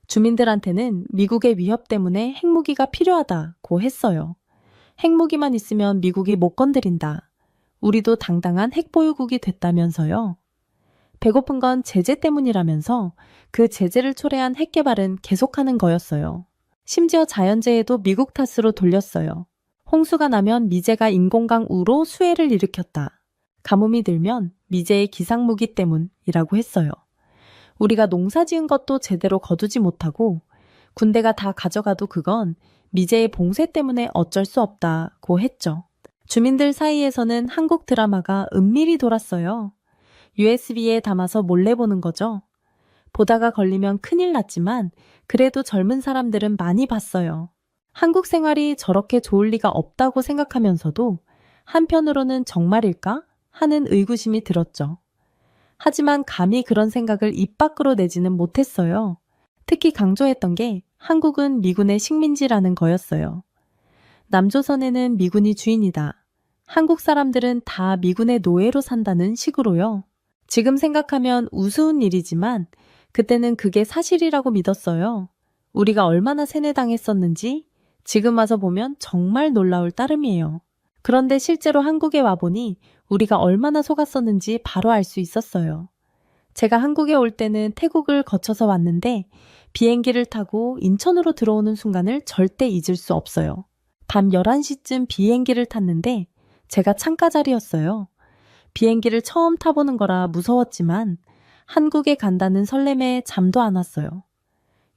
주민들한테는 미국의 위협 때문에 핵무기가 필요하다고 했어요. 핵무기만 있으면 미국이 못 건드린다. 우리도 당당한 핵보유국이 됐다면서요. 배고픈 건 제재 때문이라면서 그 제재를 초래한 핵 개발은 계속하는 거였어요. 심지어 자연재해도 미국 탓으로 돌렸어요. 홍수가 나면 미제가 인공강 우로 수해를 일으켰다. 가뭄이 들면 미제의 기상무기 때문이라고 했어요. 우리가 농사 지은 것도 제대로 거두지 못하고 군대가 다 가져가도 그건 미제의 봉쇄 때문에 어쩔 수 없다고 했죠. 주민들 사이에서는 한국 드라마가 은밀히 돌았어요. USB에 담아서 몰래 보는 거죠. 보다가 걸리면 큰일 났지만 그래도 젊은 사람들은 많이 봤어요. 한국 생활이 저렇게 좋을 리가 없다고 생각하면서도 한편으로는 정말일까 하는 의구심이 들었죠. 하지만 감히 그런 생각을 입 밖으로 내지는 못했어요. 특히 강조했던 게 한국은 미군의 식민지라는 거였어요. 남조선에는 미군이 주인이다. 한국 사람들은 다 미군의 노예로 산다는 식으로요. 지금 생각하면 우스운 일이지만 그때는 그게 사실이라고 믿었어요. 우리가 얼마나 세뇌당했었는지 지금 와서 보면 정말 놀라울 따름이에요. 그런데 실제로 한국에 와보니 우리가 얼마나 속았었는지 바로 알 수 있었어요. 제가 한국에 올 때는 태국을 거쳐서 왔는데 비행기를 타고 인천으로 들어오는 순간을 절대 잊을 수 없어요. 밤 11시쯤 비행기를 탔는데 제가 창가 자리였어요. 비행기를 처음 타보는 거라 무서웠지만 한국에 간다는 설렘에 잠도 안 왔어요.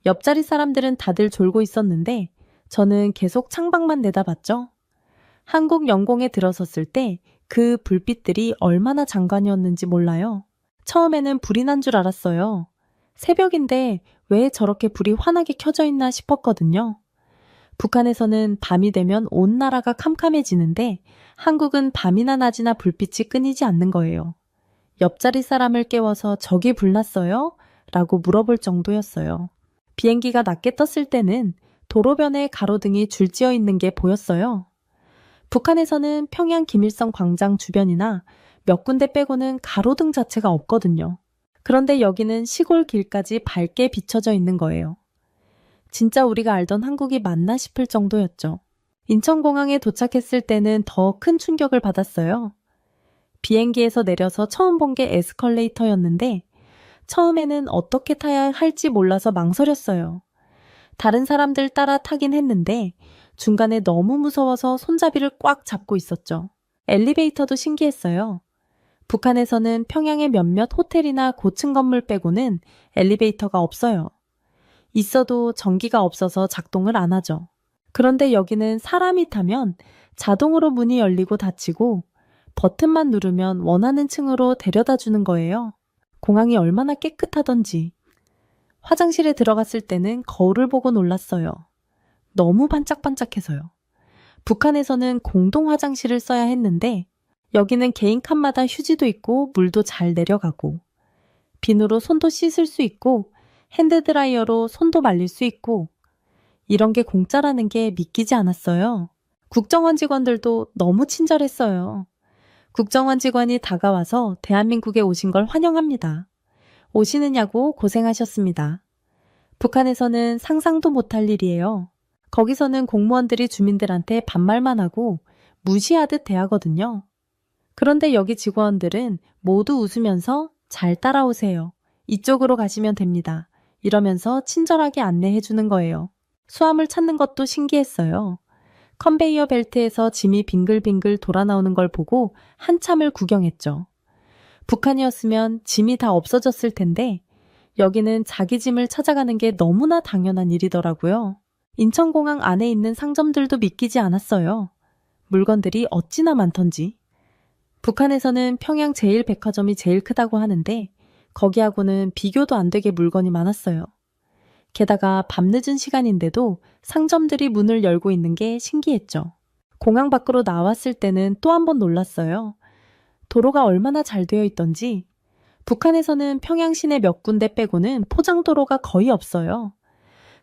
옆자리 사람들은 다들 졸고 있었는데 저는 계속 창밖만 내다봤죠. 한국 영공에 들어섰을 때 그 불빛들이 얼마나 장관이었는지 몰라요. 처음에는 불이 난 줄 알았어요. 새벽인데 왜 저렇게 불이 환하게 켜져 있나 싶었거든요. 북한에서는 밤이 되면 온 나라가 캄캄해지는데 한국은 밤이나 낮이나 불빛이 끊이지 않는 거예요. 옆자리 사람을 깨워서 저기 불났어요? 라고 물어볼 정도였어요. 비행기가 낮게 떴을 때는 도로변에 가로등이 줄지어 있는 게 보였어요. 북한에서는 평양 김일성 광장 주변이나 몇 군데 빼고는 가로등 자체가 없거든요. 그런데 여기는 시골 길까지 밝게 비춰져 있는 거예요. 진짜 우리가 알던 한국이 맞나 싶을 정도였죠. 인천공항에 도착했을 때는 더 큰 충격을 받았어요. 비행기에서 내려서 처음 본 게 에스컬레이터였는데 처음에는 어떻게 타야 할지 몰라서 망설였어요. 다른 사람들 따라 타긴 했는데 중간에 너무 무서워서 손잡이를 꽉 잡고 있었죠. 엘리베이터도 신기했어요. 북한에서는 평양의 몇몇 호텔이나 고층 건물 빼고는 엘리베이터가 없어요. 있어도 전기가 없어서 작동을 안 하죠. 그런데 여기는 사람이 타면 자동으로 문이 열리고 닫히고 버튼만 누르면 원하는 층으로 데려다 주는 거예요. 공항이 얼마나 깨끗하던지. 화장실에 들어갔을 때는 거울을 보고 놀랐어요. 너무 반짝반짝해서요. 북한에서는 공동 화장실을 써야 했는데 여기는 개인 칸마다 휴지도 있고 물도 잘 내려가고 비누로 손도 씻을 수 있고 핸드드라이어로 손도 말릴 수 있고 이런 게 공짜라는 게 믿기지 않았어요. 국정원 직원들도 너무 친절했어요. 국정원 직원이 다가와서 대한민국에 오신 걸 환영합니다. 오시느냐고 고생하셨습니다. 북한에서는 상상도 못할 일이에요. 거기서는 공무원들이 주민들한테 반말만 하고 무시하듯 대하거든요. 그런데 여기 직원들은 모두 웃으면서 잘 따라오세요. 이쪽으로 가시면 됩니다. 이러면서 친절하게 안내해 주는 거예요. 수화물 찾는 것도 신기했어요. 컨베이어 벨트에서 짐이 빙글빙글 돌아 나오는 걸 보고 한참을 구경했죠. 북한이었으면 짐이 다 없어졌을 텐데 여기는 자기 짐을 찾아가는 게 너무나 당연한 일이더라고요. 인천공항 안에 있는 상점들도 믿기지 않았어요. 물건들이 어찌나 많던지. 북한에서는 평양 제1백화점이 제일 크다고 하는데 거기하고는 비교도 안 되게 물건이 많았어요. 게다가 밤늦은 시간인데도 상점들이 문을 열고 있는 게 신기했죠. 공항 밖으로 나왔을 때는 또 한 번 놀랐어요. 도로가 얼마나 잘 되어 있던지. 북한에서는 평양 시내 몇 군데 빼고는 포장도로가 거의 없어요.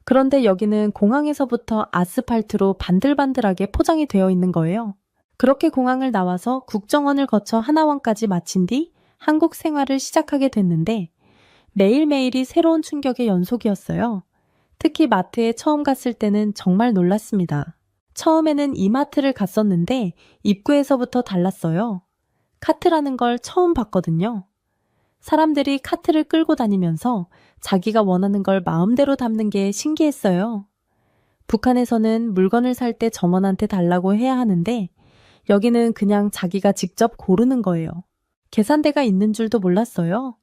그런데 여기는 공항에서부터 아스팔트로 반들반들하게 포장이 되어 있는 거예요. 그렇게 공항을 나와서 국정원을 거쳐 하나원까지 마친 뒤 한국 생활을 시작하게 됐는데 매일매일이 새로운 충격의 연속이었어요. 특히 마트에 처음 갔을 때는 정말 놀랐습니다. 처음에는 이마트를 갔었는데 입구에서부터 달랐어요. 카트라는 걸 처음 봤거든요. 사람들이 카트를 끌고 다니면서 자기가 원하는 걸 마음대로 담는 게 신기했어요. 북한에서는 물건을 살 때 점원한테 달라고 해야 하는데 여기는 그냥 자기가 직접 고르는 거예요. 계산대가 있는 줄도 몰랐어요.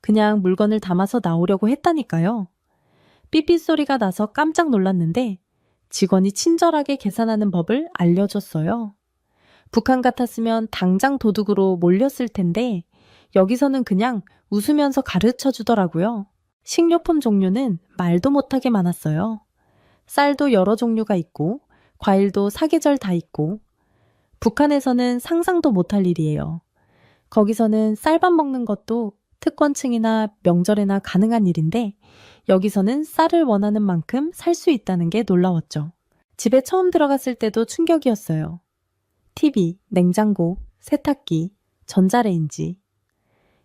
그냥 물건을 담아서 나오려고 했다니까요. 삐삐 소리가 나서 깜짝 놀랐는데 직원이 친절하게 계산하는 법을 알려줬어요. 북한 같았으면 당장 도둑으로 몰렸을 텐데 여기서는 그냥 웃으면서 가르쳐 주더라고요. 식료품 종류는 말도 못하게 많았어요. 쌀도 여러 종류가 있고 과일도 사계절 다 있고 북한에서는 상상도 못할 일이에요. 거기서는 쌀밥 먹는 것도 특권층이나 명절에나 가능한 일인데 여기서는 쌀을 원하는 만큼 살 수 있다는 게 놀라웠죠. 집에 처음 들어갔을 때도 충격이었어요. TV, 냉장고, 세탁기, 전자레인지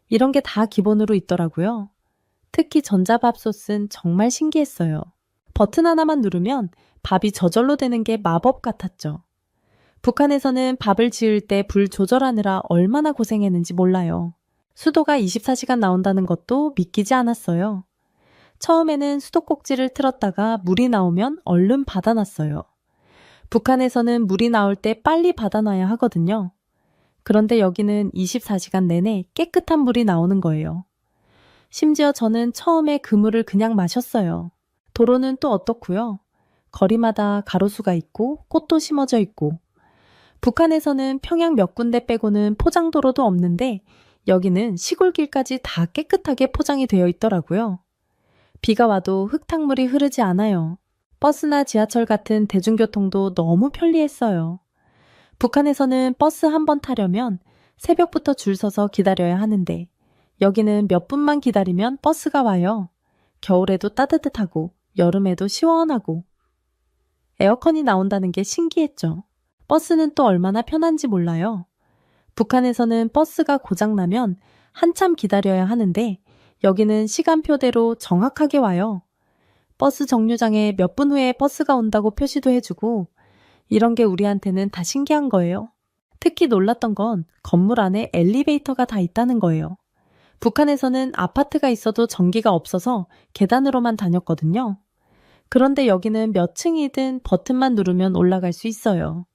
이런 게 다 기본으로 있더라고요. 특히 전자밥솥은 정말 신기했어요. 버튼 하나만 누르면 밥이 저절로 되는 게 마법 같았죠. 북한에서는 밥을 지을 때 불 조절하느라 얼마나 고생했는지 몰라요. 수도가 24시간 나온다는 것도 믿기지 않았어요. 처음에는 수도꼭지를 틀었다가 물이 나오면 얼른 받아놨어요. 북한에서는 물이 나올 때 빨리 받아놔야 하거든요. 그런데 여기는 24시간 내내 깨끗한 물이 나오는 거예요. 심지어 저는 처음에 그 물을 그냥 마셨어요. 도로는 또 어떻고요? 거리마다 가로수가 있고 꽃도 심어져 있고 북한에서는 평양 몇 군데 빼고는 포장도로도 없는데 여기는 시골길까지 다 깨끗하게 포장이 되어 있더라고요. 비가 와도 흙탕물이 흐르지 않아요. 버스나 지하철 같은 대중교통도 너무 편리했어요. 북한에서는 버스 한 번 타려면 새벽부터 줄 서서 기다려야 하는데 여기는 몇 분만 기다리면 버스가 와요. 겨울에도 따뜻하고 여름에도 시원하고 에어컨이 나온다는 게 신기했죠. 버스는 또 얼마나 편한지 몰라요. 북한에서는 버스가 고장나면 한참 기다려야 하는데 여기는 시간표대로 정확하게 와요. 버스 정류장에 몇 분 후에 버스가 온다고 표시도 해주고 이런 게 우리한테는 다 신기한 거예요. 특히 놀랐던 건 건물 안에 엘리베이터가 다 있다는 거예요. 북한에서는 아파트가 있어도 전기가 없어서 계단으로만 다녔거든요. 그런데 여기는 몇 층이든 버튼만 누르면 올라갈 수 있어요.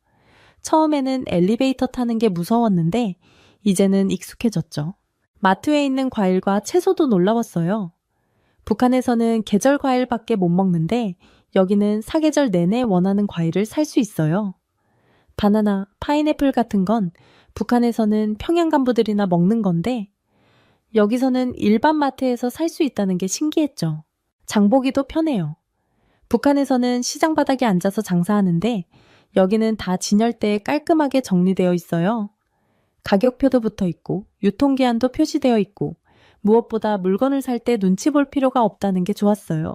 처음에는 엘리베이터 타는 게 무서웠는데 이제는 익숙해졌죠. 마트에 있는 과일과 채소도 놀라웠어요. 북한에서는 계절 과일밖에 못 먹는데 여기는 사계절 내내 원하는 과일을 살 수 있어요. 바나나, 파인애플 같은 건 북한에서는 평양 간부들이나 먹는 건데 여기서는 일반 마트에서 살 수 있다는 게 신기했죠. 장보기도 편해요. 북한에서는 시장 바닥에 앉아서 장사하는데 여기는 다 진열대에 깔끔하게 정리되어 있어요. 가격표도 붙어 있고 유통기한도 표시되어 있고 무엇보다 물건을 살 때 눈치 볼 필요가 없다는 게 좋았어요.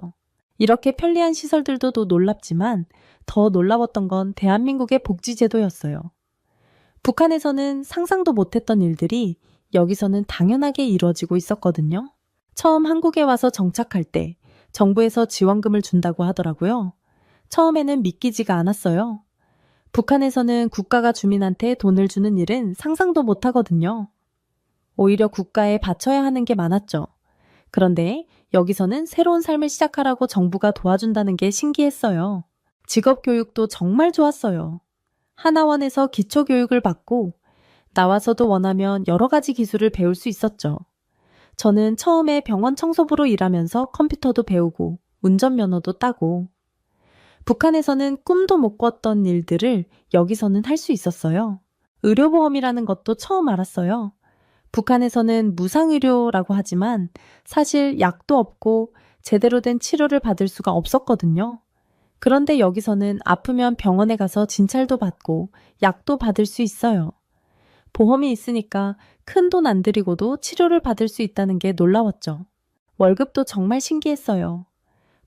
이렇게 편리한 시설들도 놀랍지만 더 놀라웠던 건 대한민국의 복지제도였어요. 북한에서는 상상도 못했던 일들이 여기서는 당연하게 이루어지고 있었거든요. 처음 한국에 와서 정착할 때 정부에서 지원금을 준다고 하더라고요. 처음에는 믿기지가 않았어요. 북한에서는 국가가 주민한테 돈을 주는 일은 상상도 못 하거든요. 오히려 국가에 바쳐야 하는 게 많았죠. 그런데 여기서는 새로운 삶을 시작하라고 정부가 도와준다는 게 신기했어요. 직업 교육도 정말 좋았어요. 하나원에서 기초교육을 받고 나와서도 원하면 여러 가지 기술을 배울 수 있었죠. 저는 처음에 병원 청소부로 일하면서 컴퓨터도 배우고 운전면허도 따고 북한에서는 꿈도 못 꿨던 일들을 여기서는 할 수 있었어요. 의료보험이라는 것도 처음 알았어요. 북한에서는 무상의료라고 하지만 사실 약도 없고 제대로 된 치료를 받을 수가 없었거든요. 그런데 여기서는 아프면 병원에 가서 진찰도 받고 약도 받을 수 있어요. 보험이 있으니까 큰 돈 안 들이고도 치료를 받을 수 있다는 게 놀라웠죠. 월급도 정말 신기했어요.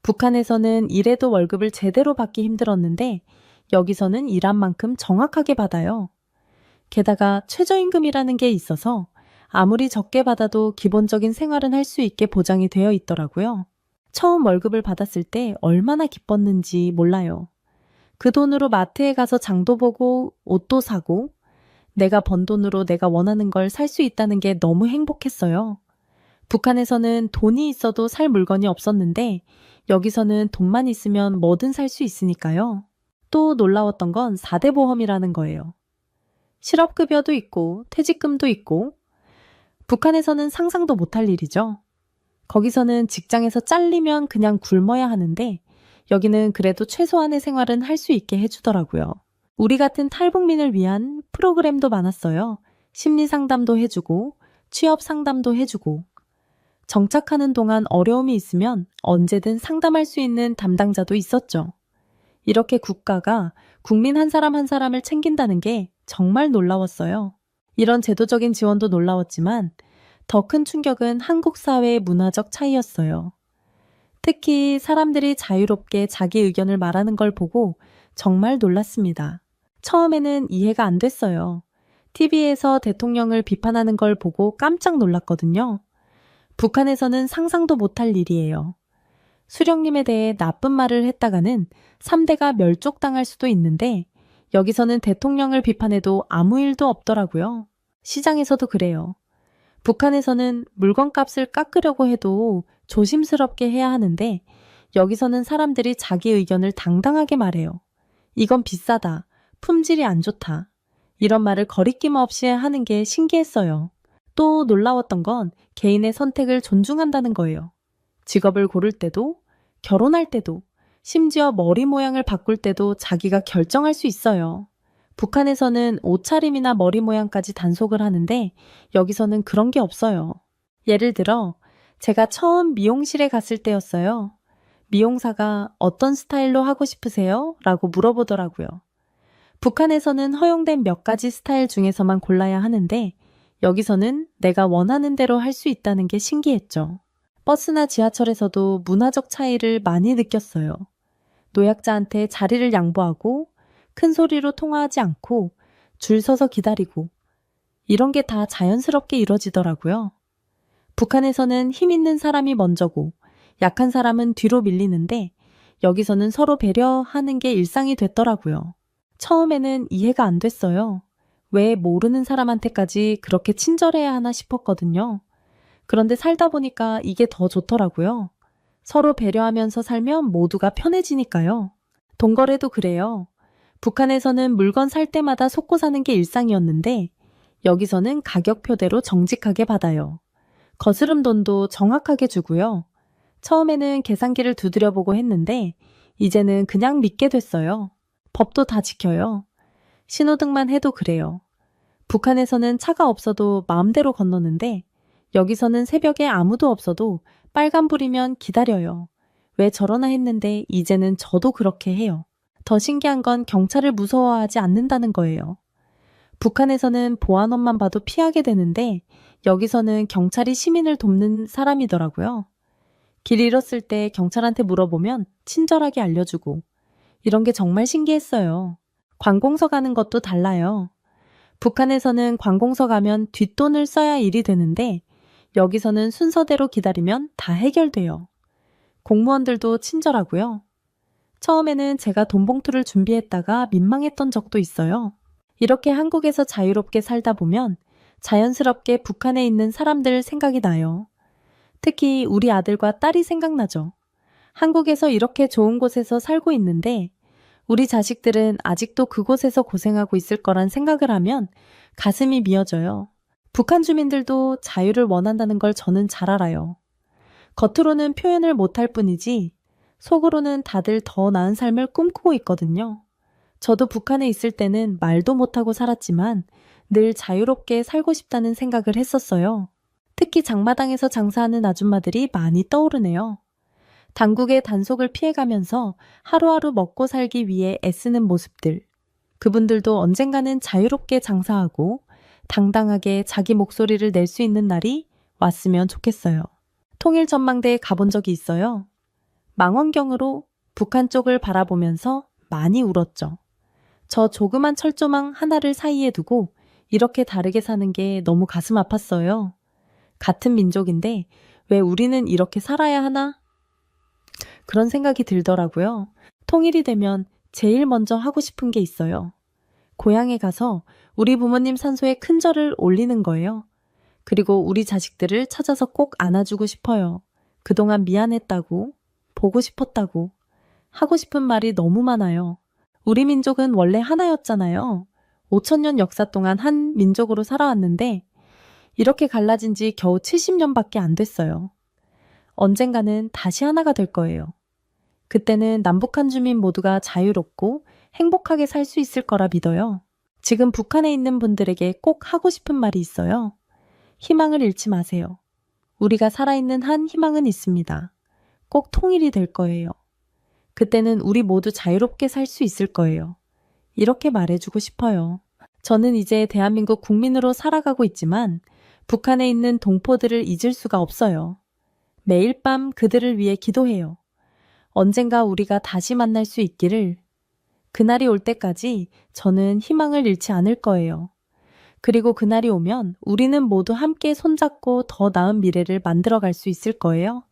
북한에서는 일해도 월급을 제대로 받기 힘들었는데 여기서는 일한 만큼 정확하게 받아요. 게다가 최저임금이라는 게 있어서 아무리 적게 받아도 기본적인 생활은 할 수 있게 보장이 되어 있더라고요. 처음 월급을 받았을 때 얼마나 기뻤는지 몰라요. 그 돈으로 마트에 가서 장도 보고 옷도 사고 내가 번 돈으로 내가 원하는 걸 살 수 있다는 게 너무 행복했어요. 북한에서는 돈이 있어도 살 물건이 없었는데 여기서는 돈만 있으면 뭐든 살 수 있으니까요. 또 놀라웠던 건 4대 보험이라는 거예요. 실업급여도 있고 퇴직금도 있고 북한에서는 상상도 못할 일이죠. 거기서는 직장에서 잘리면 그냥 굶어야 하는데 여기는 그래도 최소한의 생활은 할 수 있게 해주더라고요. 우리 같은 탈북민을 위한 프로그램도 많았어요. 심리 상담도 해주고 취업 상담도 해주고 정착하는 동안 어려움이 있으면 언제든 상담할 수 있는 담당자도 있었죠. 이렇게 국가가 국민 한 사람 한 사람을 챙긴다는 게 정말 놀라웠어요. 이런 제도적인 지원도 놀라웠지만 더 큰 충격은 한국 사회의 문화적 차이였어요. 특히 사람들이 자유롭게 자기 의견을 말하는 걸 보고 정말 놀랐습니다. 처음에는 이해가 안 됐어요. TV에서 대통령을 비판하는 걸 보고 깜짝 놀랐거든요. 북한에서는 상상도 못할 일이에요. 수령님에 대해 나쁜 말을 했다가는 3대가 멸족당할 수도 있는데 여기서는 대통령을 비판해도 아무 일도 없더라고요. 시장에서도 그래요. 북한에서는 물건값을 깎으려고 해도 조심스럽게 해야 하는데 여기서는 사람들이 자기 의견을 당당하게 말해요. 이건 비싸다. 품질이 안 좋다. 이런 말을 거리낌 없이 하는 게 신기했어요. 또 놀라웠던 건 개인의 선택을 존중한다는 거예요. 직업을 고를 때도, 결혼할 때도, 심지어 머리 모양을 바꿀 때도 자기가 결정할 수 있어요. 북한에서는 옷차림이나 머리 모양까지 단속을 하는데 여기서는 그런 게 없어요. 예를 들어 제가 처음 미용실에 갔을 때였어요. 미용사가 어떤 스타일로 하고 싶으세요? 라고 물어보더라고요. 북한에서는 허용된 몇 가지 스타일 중에서만 골라야 하는데 여기서는 내가 원하는 대로 할 수 있다는 게 신기했죠. 버스나 지하철에서도 문화적 차이를 많이 느꼈어요. 노약자한테 자리를 양보하고 큰 소리로 통화하지 않고 줄 서서 기다리고 이런 게 다 자연스럽게 이루어지더라고요. 북한에서는 힘 있는 사람이 먼저고 약한 사람은 뒤로 밀리는데 여기서는 서로 배려하는 게 일상이 됐더라고요. 처음에는 이해가 안 됐어요. 왜 모르는 사람한테까지 그렇게 친절해야 하나 싶었거든요. 그런데 살다 보니까 이게 더 좋더라고요. 서로 배려하면서 살면 모두가 편해지니까요. 동거래도 그래요. 북한에서는 물건 살 때마다 속고 사는 게 일상이었는데 여기서는 가격표대로 정직하게 받아요. 거스름 돈도 정확하게 주고요. 처음에는 계산기를 두드려보고 했는데 이제는 그냥 믿게 됐어요. 법도 다 지켜요. 신호등만 해도 그래요. 북한에서는 차가 없어도 마음대로 건너는데 여기서는 새벽에 아무도 없어도 빨간불이면 기다려요. 왜 저러나 했는데 이제는 저도 그렇게 해요. 더 신기한 건 경찰을 무서워하지 않는다는 거예요. 북한에서는 보안원만 봐도 피하게 되는데 여기서는 경찰이 시민을 돕는 사람이더라고요. 길 잃었을 때 경찰한테 물어보면 친절하게 알려주고 이런 게 정말 신기했어요. 관공서 가는 것도 달라요. 북한에서는 관공서 가면 뒷돈을 써야 일이 되는데 여기서는 순서대로 기다리면 다 해결돼요. 공무원들도 친절하고요. 처음에는 제가 돈 봉투를 준비했다가 민망했던 적도 있어요. 이렇게 한국에서 자유롭게 살다 보면 자연스럽게 북한에 있는 사람들 생각이 나요. 특히 우리 아들과 딸이 생각나죠. 한국에서 이렇게 좋은 곳에서 살고 있는데 우리 자식들은 아직도 그곳에서 고생하고 있을 거란 생각을 하면 가슴이 미어져요. 북한 주민들도 자유를 원한다는 걸 저는 잘 알아요. 겉으로는 표현을 못할 뿐이지 속으로는 다들 더 나은 삶을 꿈꾸고 있거든요. 저도 북한에 있을 때는 말도 못하고 살았지만 늘 자유롭게 살고 싶다는 생각을 했었어요. 특히 장마당에서 장사하는 아줌마들이 많이 떠오르네요. 당국의 단속을 피해가면서 하루하루 먹고 살기 위해 애쓰는 모습들. 그분들도 언젠가는 자유롭게 장사하고 당당하게 자기 목소리를 낼 수 있는 날이 왔으면 좋겠어요. 통일전망대에 가본 적이 있어요. 망원경으로 북한 쪽을 바라보면서 많이 울었죠. 저 조그만 철조망 하나를 사이에 두고 이렇게 다르게 사는 게 너무 가슴 아팠어요. 같은 민족인데 왜 우리는 이렇게 살아야 하나? 그런 생각이 들더라고요. 통일이 되면 제일 먼저 하고 싶은 게 있어요. 고향에 가서 우리 부모님 산소에 큰 절을 올리는 거예요. 그리고 우리 자식들을 찾아서 꼭 안아주고 싶어요. 그동안 미안했다고, 보고 싶었다고, 하고 싶은 말이 너무 많아요. 우리 민족은 원래 하나였잖아요. 5,000년 역사 동안 한 민족으로 살아왔는데 이렇게 갈라진 지 겨우 70년밖에 안 됐어요. 언젠가는 다시 하나가 될 거예요. 그때는 남북한 주민 모두가 자유롭고 행복하게 살 수 있을 거라 믿어요. 지금 북한에 있는 분들에게 꼭 하고 싶은 말이 있어요. 희망을 잃지 마세요. 우리가 살아있는 한 희망은 있습니다. 꼭 통일이 될 거예요. 그때는 우리 모두 자유롭게 살 수 있을 거예요. 이렇게 말해주고 싶어요. 저는 이제 대한민국 국민으로 살아가고 있지만 북한에 있는 동포들을 잊을 수가 없어요. 매일 밤 그들을 위해 기도해요. 언젠가 우리가 다시 만날 수 있기를. 그날이 올 때까지 저는 희망을 잃지 않을 거예요. 그리고 그날이 오면 우리는 모두 함께 손잡고 더 나은 미래를 만들어갈 수 있을 거예요.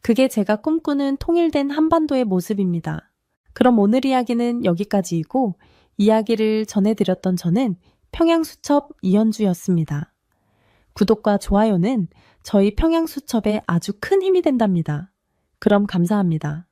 그게 제가 꿈꾸는 통일된 한반도의 모습입니다. 그럼 오늘 이야기는 여기까지이고 이야기를 전해드렸던 저는 평양수첩 이현주였습니다. 구독과 좋아요는 저희 평양수첩에 아주 큰 힘이 된답니다. 그럼 감사합니다.